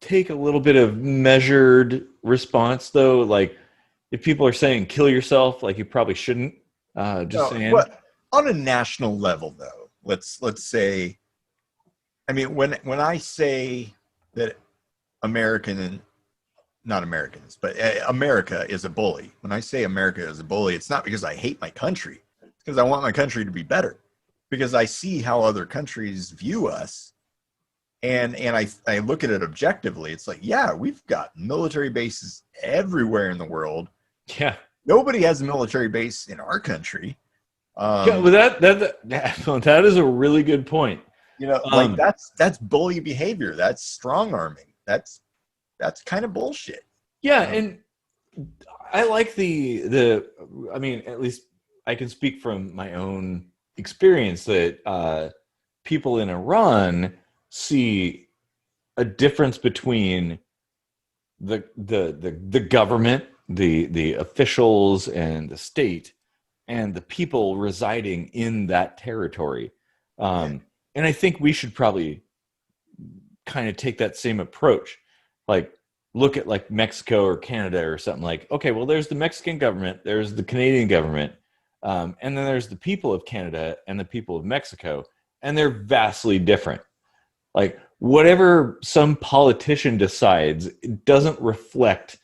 take a little bit of measured response, though. Like if people are saying kill yourself, like you probably shouldn't. Saying. Well, on a national level, though, let's say, I mean, when I say that not Americans, but America is a bully. When I say America is a bully, it's not because I hate my country. It's because I want my country to be better. Because I see how other countries view us, and I look at it objectively. It's like, yeah, we've got military bases everywhere in the world. Yeah. Nobody has a military base in our country. Yeah, well, that is a really good point. Like that's bully behavior. That's strong arming. That's kind of bullshit. Yeah, and I like I mean, at least I can speak from my own experience that people in Iran see a difference between the government, the officials and the state, and the people residing in that territory. And I think we should probably kind of take that same approach. Like look at like Mexico or Canada or something. Like, okay, well, there's the Mexican government, there's the Canadian government, and then there's the people of Canada and the people of Mexico, and they're vastly different. Like whatever some politician decides, it doesn't reflect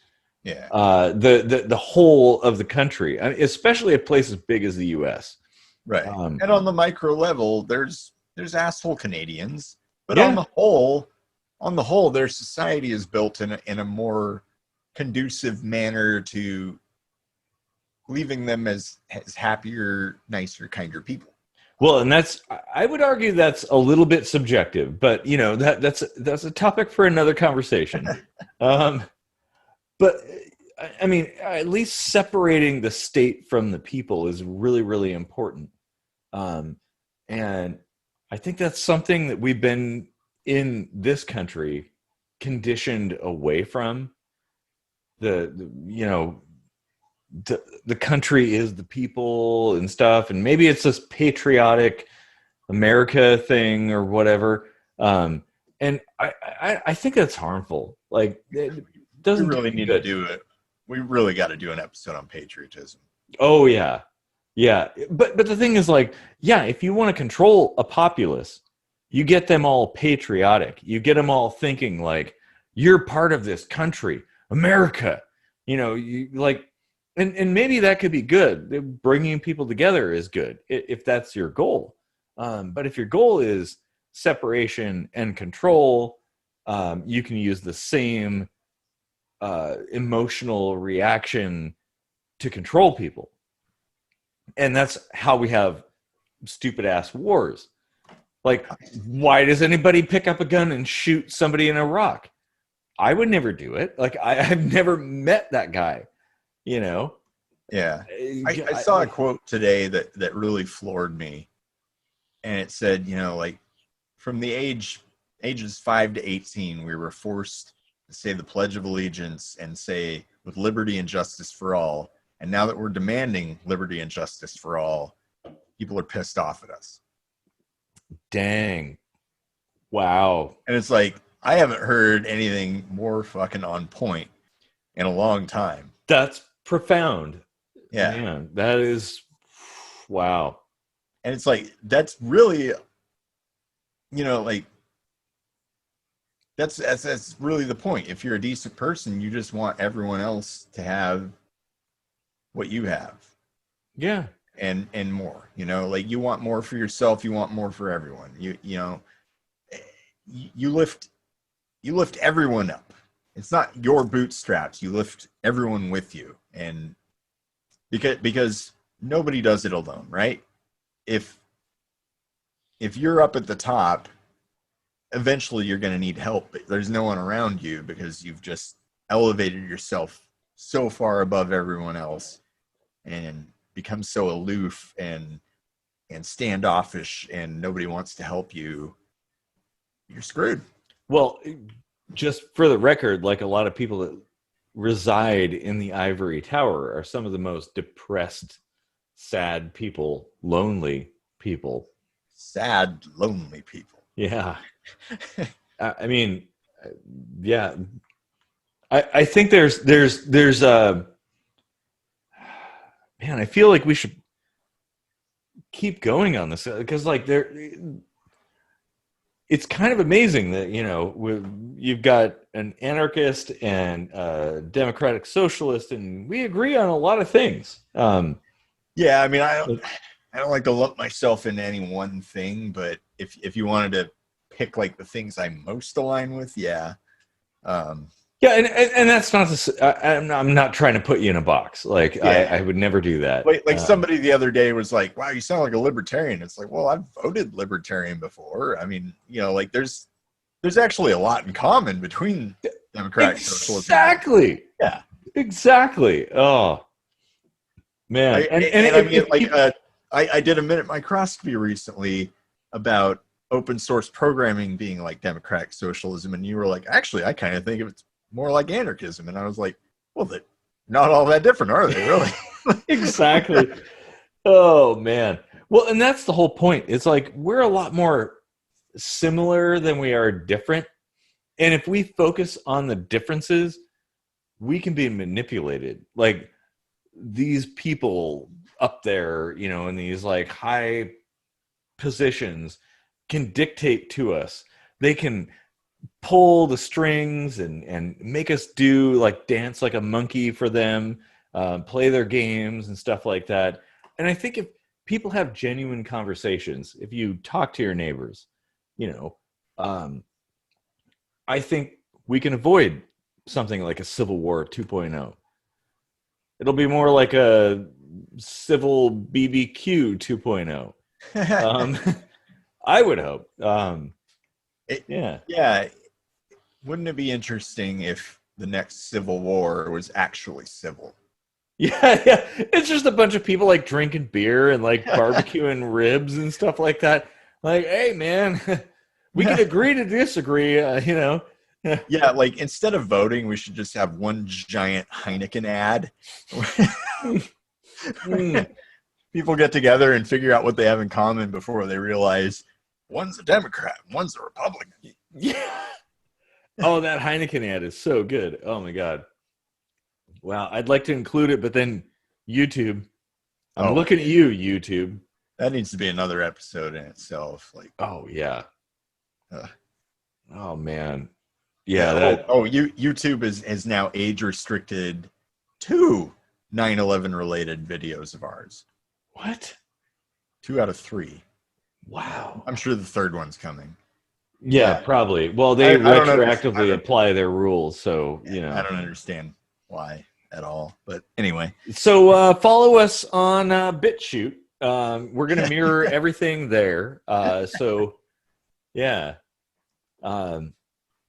the whole of the country, I mean, especially a place as big as the U.S. Right. And on the micro level, there's asshole Canadians, but yeah. on the whole, their society is built in a more conducive manner to leaving them as happier, nicer, kinder people. Well, and I would argue that's a little bit subjective, but that's a topic for another conversation. But I mean, at least separating the state from the people is really, really important. And I think that's something that we've been in this country conditioned away from. the country is the people and stuff, and maybe it's this patriotic America thing or whatever. And I think that's harmful. Like, it doesn't we really do need good. to do it. We really got to do an episode on patriotism. Oh yeah, yeah. But the thing is, like, yeah, if you want to control a populace, you get them all patriotic. You get them all thinking like you're part of this country, America. You like, and maybe that could be good. Bringing people together is good if that's your goal. But if your goal is separation and control, you can use the same emotional reaction to control people. And that's how we have stupid ass wars. Like, why does anybody pick up a gun and shoot somebody in Iraq? I would never do it. Like, I've never met that guy, Yeah. I saw a quote today that really floored me. And it said, like, from the ages 5 to 18, we were forced to say the Pledge of Allegiance and say, with liberty and justice for all. And now that we're demanding liberty and justice for all, people are pissed off at us. Dang. Wow. And it's like, I haven't heard anything more fucking on point in a long time. That's profound. Yeah. Man, that is, wow. And it's like, that's really, like, that's really the point. If you're a decent person, you just want everyone else to have what you have. Yeah. And more, like, you want more for yourself, you want more for everyone. You lift everyone up. It's not your bootstraps. You lift everyone with you. And because nobody does it alone, right? If you're up at the top, eventually you're going to need help, but there's no one around you because you've just elevated yourself so far above everyone else and become so aloof and standoffish, and nobody wants to help you. You're screwed. Well, just for the record, like, a lot of people that reside in the ivory tower are some of the most depressed, sad people, lonely people. Sad, lonely people. Yeah. I mean, yeah. I think there's man, I feel like we should keep going on this because, like, it's kind of amazing that, you've got an anarchist and a democratic socialist, and we agree on a lot of things. Yeah, I mean, I don't like to lump myself into any one thing, but if you wanted to pick, like, the things I most align with, yeah. Yeah, and that's not to say, I'm not trying to put you in a box. Like, yeah. I would never do that. Like somebody the other day was like, "Wow, you sound like a libertarian." It's like, well, I've voted libertarian before. I mean, like, there's actually a lot in common between democratic socialism. Exactly. Yeah. Exactly. Oh, man. I did a minute microscopy recently about open source programming being like democratic socialism, and you were like, actually, I kind of think it's more like anarchism. And I was like, well, they're not all that different, are they, really? Exactly. Oh, man. Well, and that's the whole point. It's like, we're a lot more similar than we are different. And if we focus on the differences, we can be manipulated. Like, these people up there, in these, like, high positions can dictate to us. They can pull the strings and make us do, like, dance like a monkey for them, play their games and stuff like that. And I think if people have genuine conversations, if you talk to your neighbors, I think we can avoid something like a Civil War 2.0. It'll be more like a civil BBQ 2.0. I would hope. Yeah. Wouldn't it be interesting if the next Civil War was actually civil? Yeah. It's just a bunch of people, like, drinking beer and, like, barbecuing ribs and stuff like that. Like, hey, man, we can agree to disagree, Yeah, like instead of voting, we should just have one giant Heineken ad. People get together and figure out what they have in common before they realize one's a Democrat, one's a Republican. Yeah. Oh, that Heineken ad is so good. Oh my God. Wow. I'd like to include it, but then YouTube. I'm looking at you, YouTube. That needs to be another episode in itself. Like, oh yeah. Oh man. Yeah. YouTube is now age restricted to 9/11 related videos of ours. What? 2 out of 3. Wow. I'm sure the third one's coming. Yeah, probably. Well, they retroactively apply their rules, so I don't understand why at all. But anyway, so follow us on BitChute. We're gonna mirror everything there. So yeah, I'm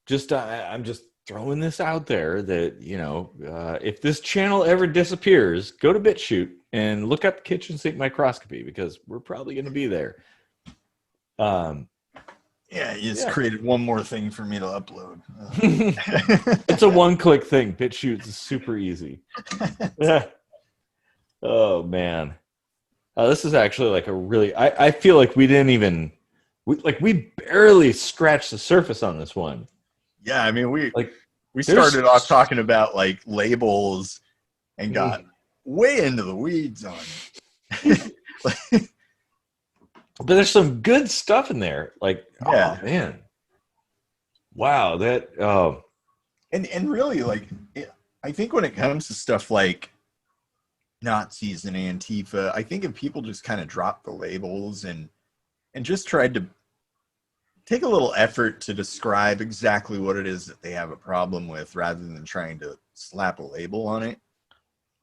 just throwing this out there that if this channel ever disappears, go to BitChute and look up the kitchen sink microscopy because we're probably gonna be there. Yeah, you just created one more thing for me to upload. It's a one-click thing. BitChute is super easy. Oh, man. This is actually like a really... I feel like we didn't even... We barely scratched the surface on this one. Yeah, I mean, we started off talking about, like, labels and got way into the weeds on it. But there's some good stuff in there. Like, yeah. Oh, man. Wow, that... And really, like, I think when it comes to stuff like Nazis and Antifa, I think if people just kind of dropped the labels and just tried to take a little effort to describe exactly what it is that they have a problem with rather than trying to slap a label on it.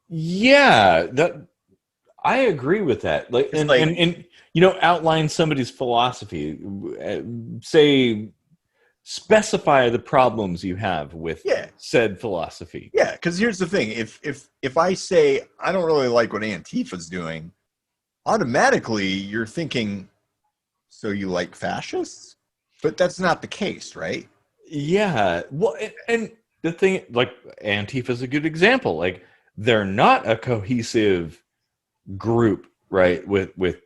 Yeah, I agree with that. And outline somebody's philosophy. Say, specify the problems you have with said philosophy. Yeah, because here's the thing: if I say I don't really like what Antifa's doing, automatically you're thinking, so you like fascists? But that's not the case, right? Yeah. Well, and the thing, like Antifa's a good example. Like they're not a cohesive group, right, with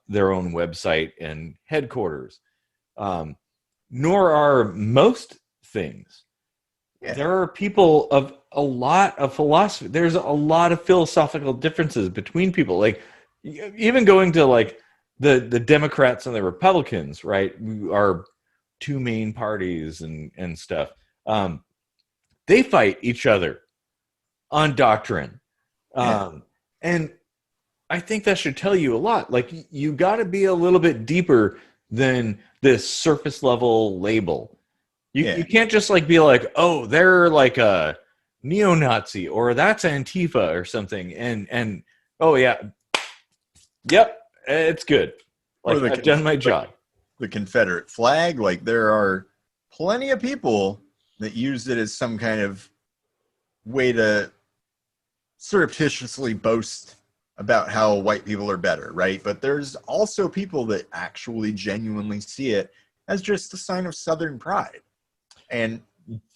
their own website and headquarters, nor are most things. There are people of a lot of philosophy. There's a lot of philosophical differences between people, like even going to like the Democrats and the Republicans, right, are two main parties and stuff. They fight each other on doctrine, and I think that should tell you a lot. Like, you got to be a little bit deeper than this surface level label. You can't just like be like, oh, they're like a neo-Nazi or that's Antifa or something. And oh yeah, yep, it's good. Like I've done my job. The Confederate flag, like there are plenty of people that use it as some kind of way to surreptitiously boast about how white people are better, right? But there's also people that actually genuinely see it as just a sign of Southern pride. And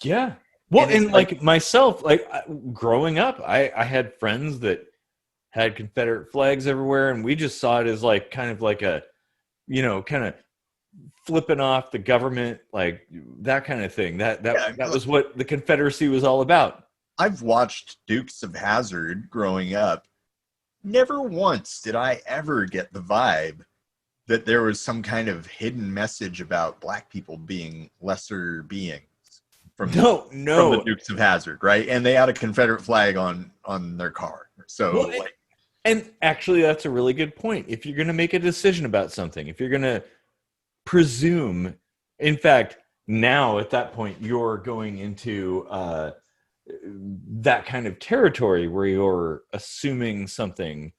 yeah, well, and like myself, like growing up, I had friends that had Confederate flags everywhere, and we just saw it as like kind of like a, kind of flipping off the government, like that kind of thing. That was what the Confederacy was all about. I've watched Dukes of Hazzard growing up. Never once did I ever get the vibe that there was some kind of hidden message about black people being lesser beings from the Dukes of Hazzard, right? And they had a Confederate flag on their car. So, and actually, that's a really good point. If you're going to make a decision about something, if you're going to presume, in fact, now at that point, you're going into that kind of territory where you're assuming something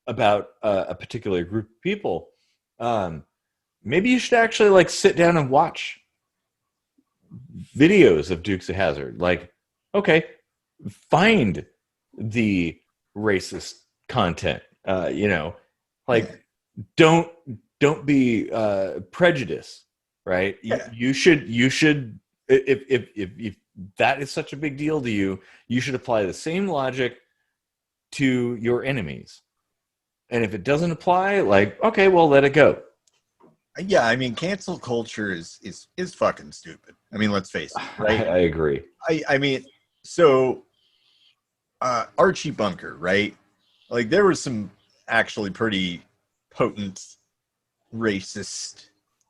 about a particular group of people. Maybe you should actually like sit down and watch videos of Dukes of Hazzard. Like, okay, find the racist content. Don't be prejudiced, right? Yeah. You should if that is such a big deal to you, you should apply the same logic to your enemies. And if it doesn't apply, like, okay, well, let it go. Yeah, I mean, cancel culture is fucking stupid. I mean, let's face it, right? I agree. I mean, so Archie Bunker, right? Like, there was some actually pretty potent racist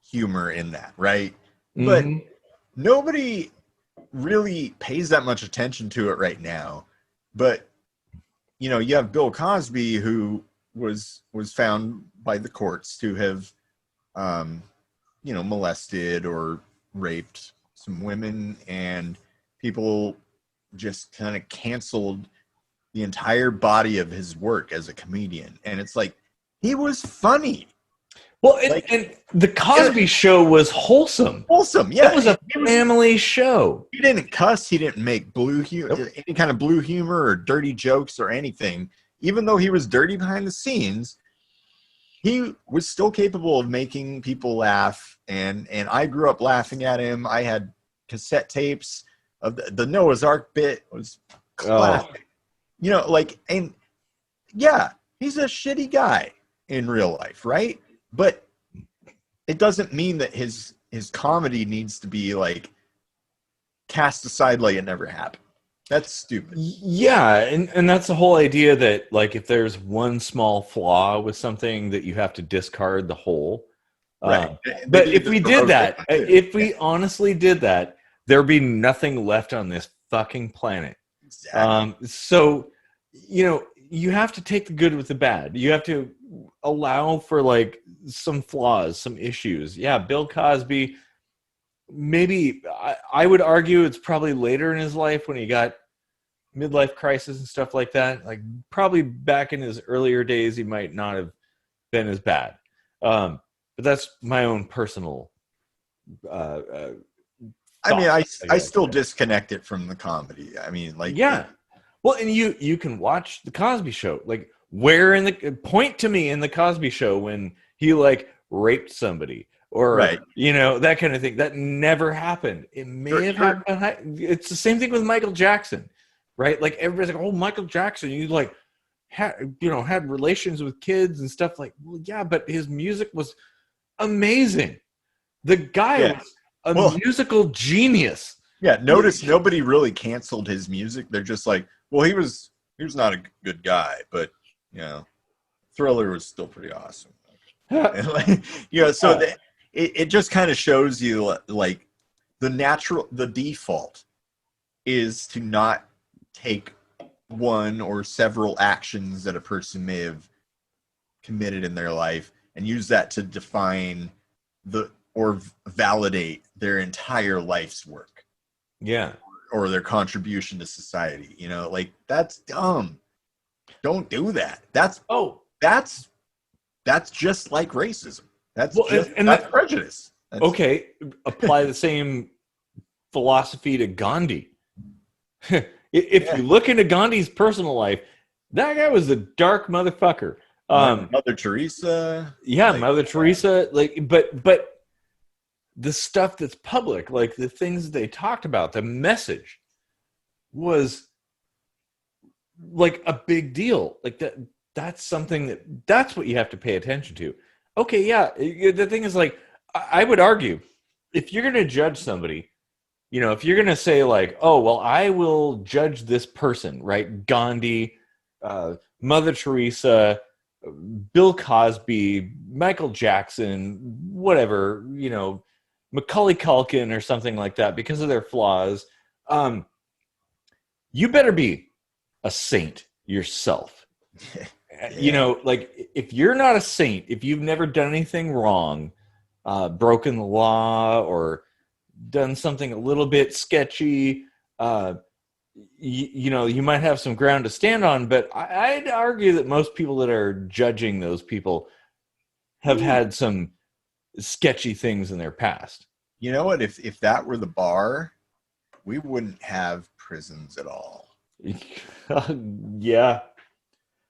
humor in that, right? But nobody really pays that much attention to it right now. But you know, you have Bill Cosby, who was found by the courts to have you know, molested or raped some women, and people just kind of canceled the entire body of his work as a comedian. And it's like, he was funny. Well, and the Cosby Show was wholesome. Wholesome, yeah. It was a family show. He didn't cuss. He didn't make blue humor, any kind of blue humor or dirty jokes or anything. Even though he was dirty behind the scenes, he was still capable of making people laugh. And I grew up laughing at him. I had cassette tapes of the Noah's Ark bit. Was classic. You know, like, and yeah, he's a shitty guy in real life, right? But it doesn't mean that his comedy needs to be like cast aside like it never happened. That's stupid. Yeah, and that's the whole idea that, like, if there's one small flaw with something, that you have to discard the whole. Right. But if we did that, if we honestly did that, there'd be nothing left on this fucking planet. Exactly. So, you know, you have to take the good with the bad. You have to allow for, like, some flaws, some issues. Yeah, Bill Cosby, maybe I would argue it's probably later in his life when he got midlife crisis and stuff like that. Like, probably back in his earlier days, he might not have been as bad. But that's my own personal I mean, I still disconnect it from the comedy. I mean, like, yeah. Well, and you can watch the Cosby Show. Like, where in the point to me in the Cosby Show when he, like, raped somebody or right, you know, that kind of thing. That never happened. It may have happened. It's the same thing with Michael Jackson, right? Like, everybody's like, oh, Michael Jackson, you like had relations with kids and stuff. Like, well, yeah, but his music was amazing. The guy was a musical genius. Yeah, notice nobody really canceled his music. They're just like, well, he was not a good guy, but you know, Thriller was still pretty awesome. Like, you know, so it just kind of shows you, like, the default is to not take one or several actions that a person may have committed in their life and use that to define or validate their entire life's work. Yeah. Or their contribution to society. You know, like, that's dumb. Don't do that. That's just like racism. That's prejudice. Okay, apply the same philosophy to Gandhi. If you look into Gandhi's personal life, that guy was a dark motherfucker. Mother Teresa. Yeah, like, Mother Teresa. Like, but the stuff that's public, like the things that they talked about, the message was like a big deal. Like, that's something that's what you have to pay attention to. Okay, yeah. The thing is, like, I would argue, if you're going to judge somebody, you know, if you're going to say, like, oh, well, I will judge this person, right? Gandhi, Mother Teresa, Bill Cosby, Michael Jackson, whatever, you know, Macaulay Culkin or something like that, because of their flaws, you better be a saint yourself. Yeah. You know, like, if you're not a saint, if you've never done anything wrong, broken the law or done something a little bit sketchy, you know, you might have some ground to stand on. But I'd argue that most people that are judging those people have had some sketchy things in their past. You know what? If that were the bar, we wouldn't have prisons at all. Yeah.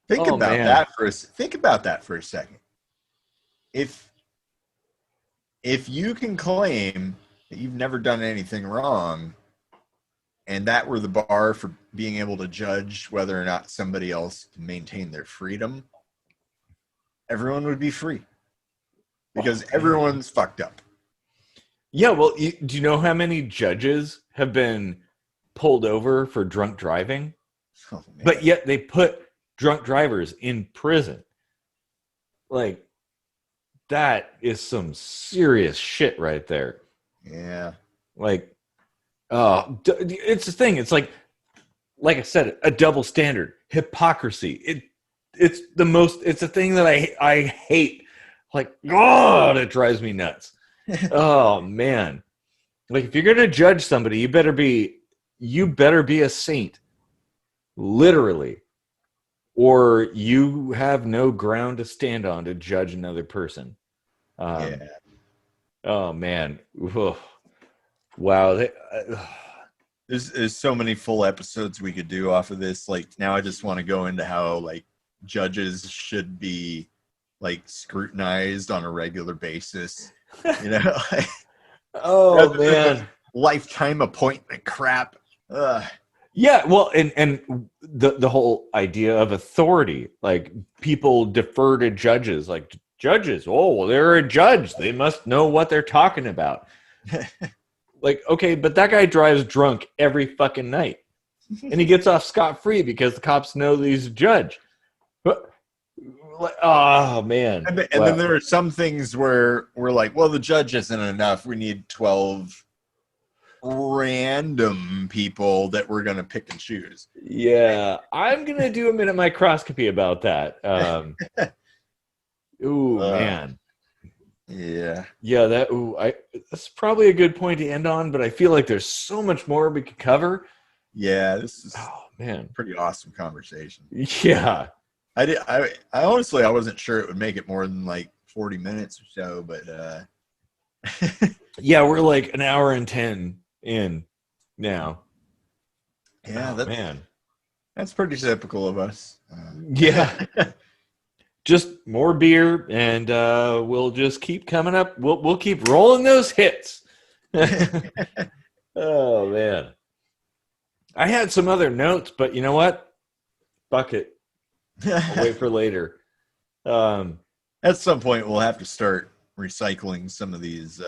Think about that for a second. If you can claim that you've never done anything wrong, and that were the bar for being able to judge whether or not somebody else can maintain their freedom, everyone would be free. Because everyone's fucked up. Yeah, well, do you know how many judges have been pulled over for drunk driving? Oh, but yet they put drunk drivers in prison. Like, that is some serious shit right there. Yeah. Like, it's the thing. It's like I said, a double standard, hypocrisy. It's a thing that I hate. Like, God, it drives me nuts. Oh man. Like, if you're gonna judge somebody, you better be a saint. Literally. Or you have no ground to stand on to judge another person. Yeah. Oh man. Ugh. Wow. There's so many full episodes we could do off of this. Like, now I just want to go into how, like, judges should be, like, scrutinized on a regular basis. You know? Oh man. Lifetime appointment crap. Ugh. Yeah, well, and the whole idea of authority, like, people defer to judges, like, judges, oh, well, they're a judge, they must know what they're talking about. Like, okay, but that guy drives drunk every fucking night, and he gets off scot-free because the cops know that he's a judge. But, oh man. And then there are some things where we're like, well, the judge isn't enough, we need 12 random people that we're gonna pick and choose. Yeah, I'm gonna do a minute microscopy about that. Man. Yeah. That's probably a good point to end on, but I feel like there's so much more we could cover. Yeah, this is man, pretty awesome conversation. Yeah. I honestly, I wasn't sure it would make it more than like 40 minutes or so, but yeah, we're like an hour and 10 in now. Yeah, man, that's pretty typical of us. Yeah. Just more beer, and we'll just keep coming up. We'll keep rolling those hits. Oh man, I had some other notes, but you know what? Fuck it. I'll wait for later. At some point, we'll have to start recycling some of these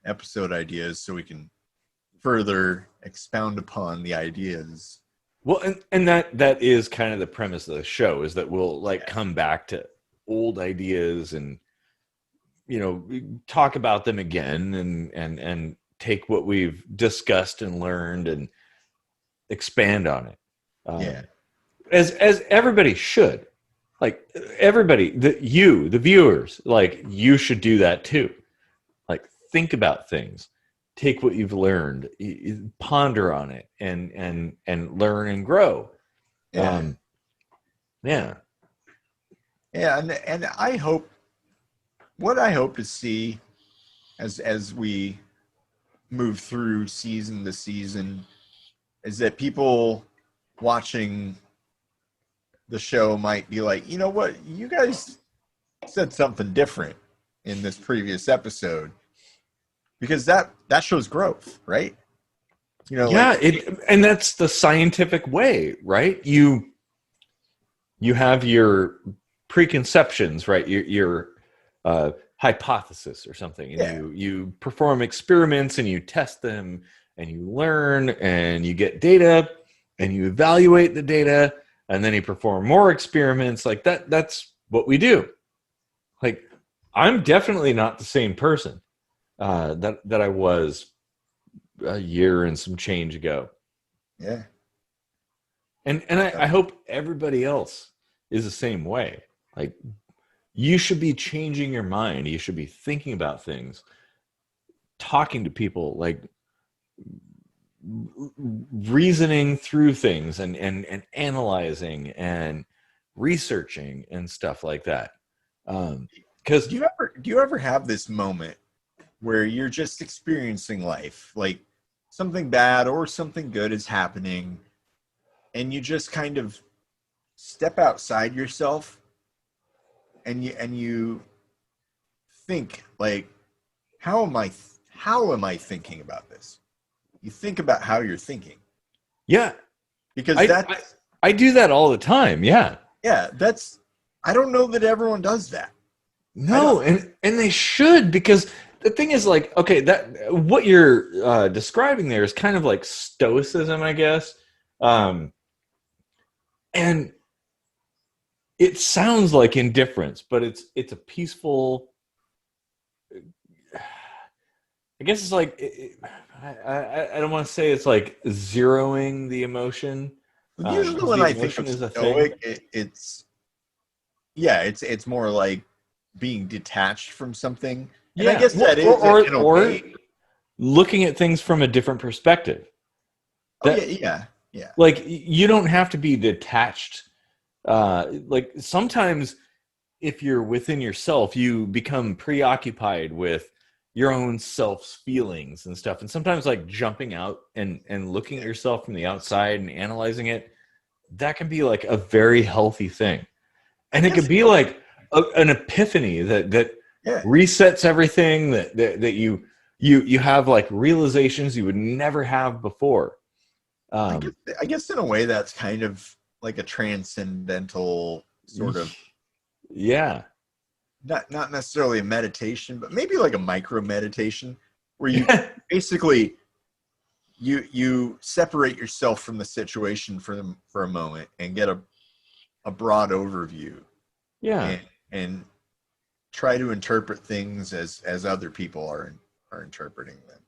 episode ideas so we can further expound upon the ideas. Well, and that is kind of the premise of the show, is that we'll come back to old ideas and, you know, talk about them again and take what we've discussed and learned and expand on it. As everybody should. Like, everybody, the viewers, like, you should do that too. Like, think about things, take what you've learned, ponder on it, and learn and grow. Yeah. And I hope to see as we move through season to season is that people watching the show might be like, you know what, you guys said something different in this previous episode, because that shows growth, right? You know, yeah, and that's the scientific way, right? You have your preconceptions, right? Your hypothesis or something, and you perform experiments and you test them and you learn and you get data and you evaluate the data, and then you perform more experiments. Like that's what we do. Like, I'm definitely not the same person that I was a year and some change ago. Yeah. And I hope everybody else is the same way. Like, you should be changing your mind. You should be thinking about things, talking to people, like, reasoning through things and analyzing and researching and stuff like that. Because do you ever have this moment where you're just experiencing life, like something bad or something good is happening, and you just kind of step outside yourself and you think, like, how how am I thinking about this? You think about how you're thinking. Yeah. Because I do that all the time. Yeah. Yeah, I don't know that everyone does that. No, and they should, because the thing is, like, okay, that what you're describing there is kind of like stoicism, I guess. And it sounds like indifference, but it's a peaceful, I guess it's like, I don't want to say it's like zeroing the emotion. Usually when I think of stoic, it's more like being detached from something. And I guess that is or looking at things from a different perspective. Yeah. Like, you don't have to be detached. Like, sometimes if you're within yourself, you become preoccupied with your own self's feelings and stuff. And sometimes, like, jumping out and looking at yourself from the outside and analyzing it, that can be like a very healthy thing. And it could be like an epiphany that resets everything, that you have like realizations you would never have before. I guess in a way that's kind of like a transcendental sort of, not necessarily a meditation, but maybe like a micro meditation where you basically you separate yourself from the situation for a moment and get a broad overview. And try to interpret things as other people are interpreting them.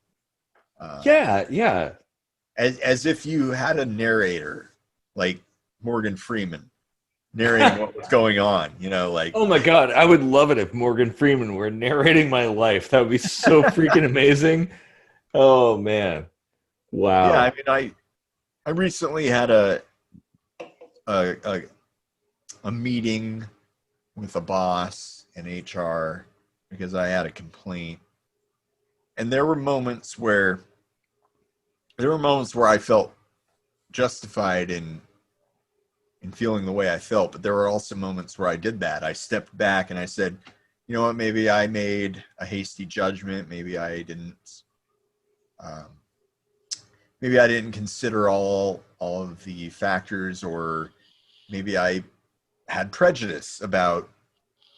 As if you had a narrator, like Morgan Freeman, narrating what was going on, like, oh my God, I would love it if Morgan Freeman were narrating my life. That would be so freaking amazing. Oh man. Wow. Yeah, I mean, I recently had a meeting with a boss in HR because I had a complaint. And there were moments where I felt justified in feeling the way I felt, but there were also moments where I did that. I stepped back and I said, you know what, maybe I made a hasty judgment. Maybe I didn't consider all of the factors, or maybe I had prejudice about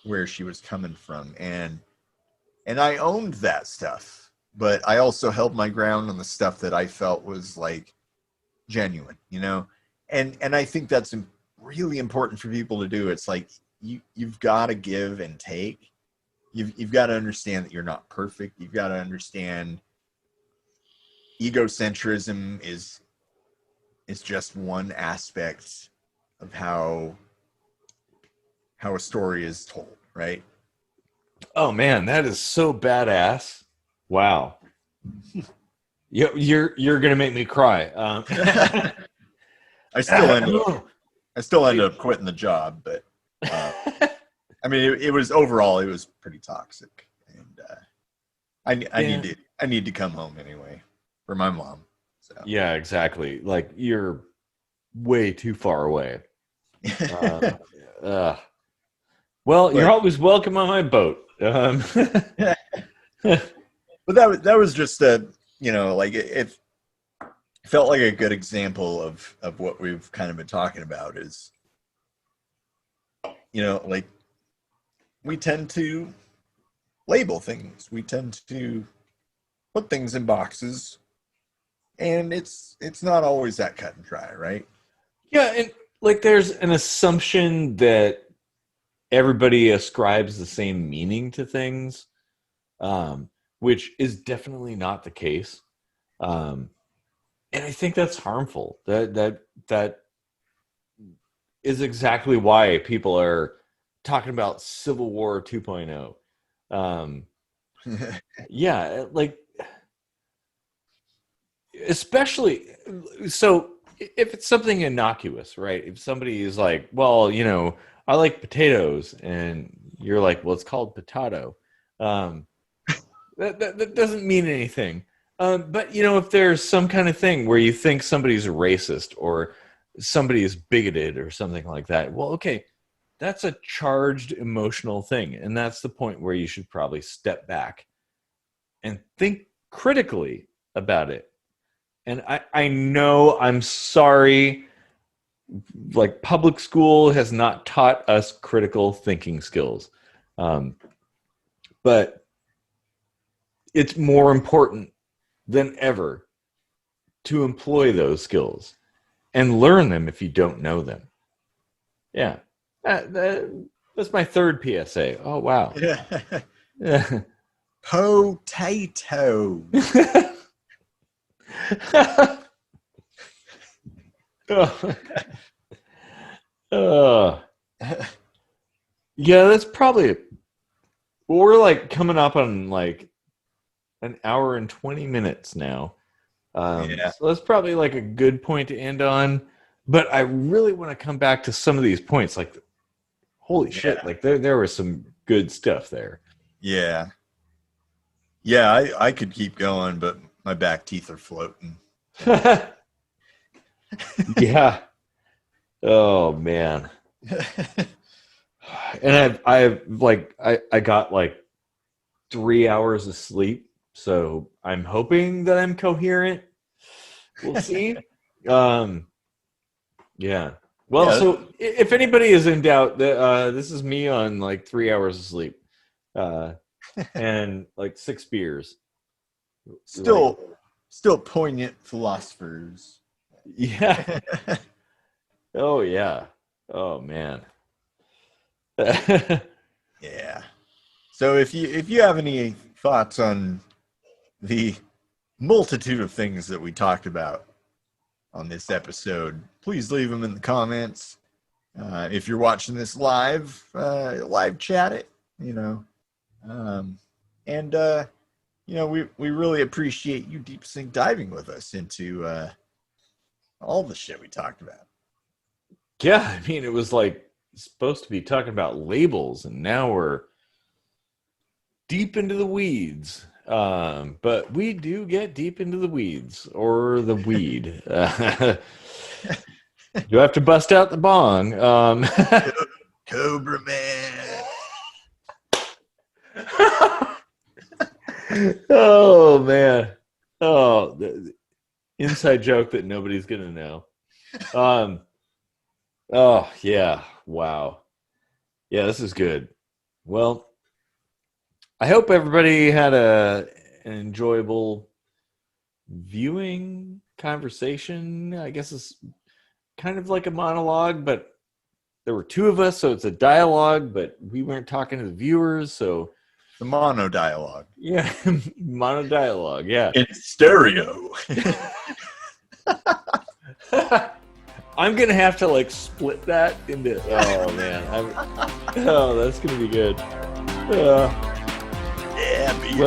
where she was coming from. And I owned that stuff, but I also held my ground on the stuff that I felt was like genuine, and I think that's really important for people to do. It's like you've got to give and take. You've got to understand that you're not perfect. You've got to understand egocentrism is just one aspect of how a story is told, right? Oh man, that is so badass. Wow. You're gonna make me cry. I still end up quitting the job, but I mean, it was pretty toxic, and I need to come home anyway for my mom. So. Yeah, exactly. Like, you're way too far away. Well, you're always welcome on my boat. But that was just like it felt like a good example of what we've kind of been talking about is, like, we tend to label things. We tend to put things in boxes, and it's not always that cut and dry, right? Yeah, and like, there's an assumption that everybody ascribes the same meaning to things, which is definitely not the case. And I think that's harmful. That is exactly why people are talking about Civil War 2.0. Yeah, like, especially so if it's something innocuous, right? If somebody is like, well, I like potatoes, and you're like, well, it's called potato. That doesn't mean anything. But if there's some kind of thing where you think somebody's racist or somebody is bigoted or something like that, well, okay, that's a charged emotional thing, and that's the point where you should probably step back and think critically about it. And I know, I'm sorry, like public school has not taught us critical thinking skills. But it's more important than ever to employ those skills and learn them if you don't know them. Yeah. That's my third PSA. Oh, wow. Yeah. Potato. Yeah, that's probably, we're like coming up on like an hour and 20 minutes now. So that's probably like a good point to end on. But I really want to come back to some of these points. Like, holy shit! Like there was some good stuff there. Yeah, I could keep going, but my back teeth are floating. Yeah. Oh man. And I got like 3 hours of sleep, so I'm hoping that I'm coherent. We'll see. Yeah. Well, so if anybody is in doubt, this is me on like 3 hours of sleep, and like 6 beers. Still poignant philosophers. Yeah. Oh yeah. Oh man. Yeah. So if you have any thoughts on the multitude of things that we talked about on this episode, please leave them in the comments. If you're watching this live chat it, we really appreciate you deep sink diving with us into all the shit we talked about. Yeah, I mean, it was like supposed to be talking about labels, and now we're deep into the weeds. But we do get deep into the weeds, or the weed. You have to bust out the bong. Cobra Man. Oh man. Oh, the inside joke that nobody's gonna know. Oh yeah. Wow. Yeah, this is good. Well, I hope everybody had an enjoyable viewing conversation. I guess it's kind of like a monologue, but there were 2 of us, so it's a dialogue, but we weren't talking to the viewers, so the mono dialogue. Yeah, mono dialogue, yeah. In stereo. I'm going to have to like split that into, oh man. That's going to be good. Yeah, baby.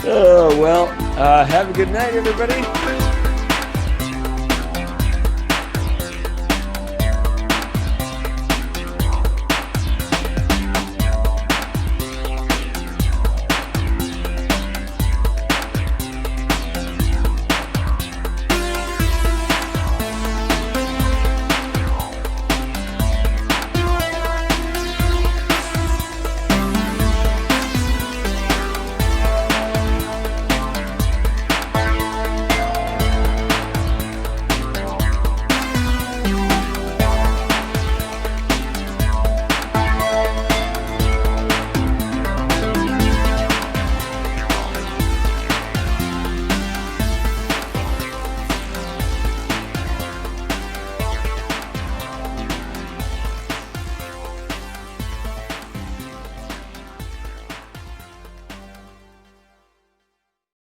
Well, have a good night, everybody.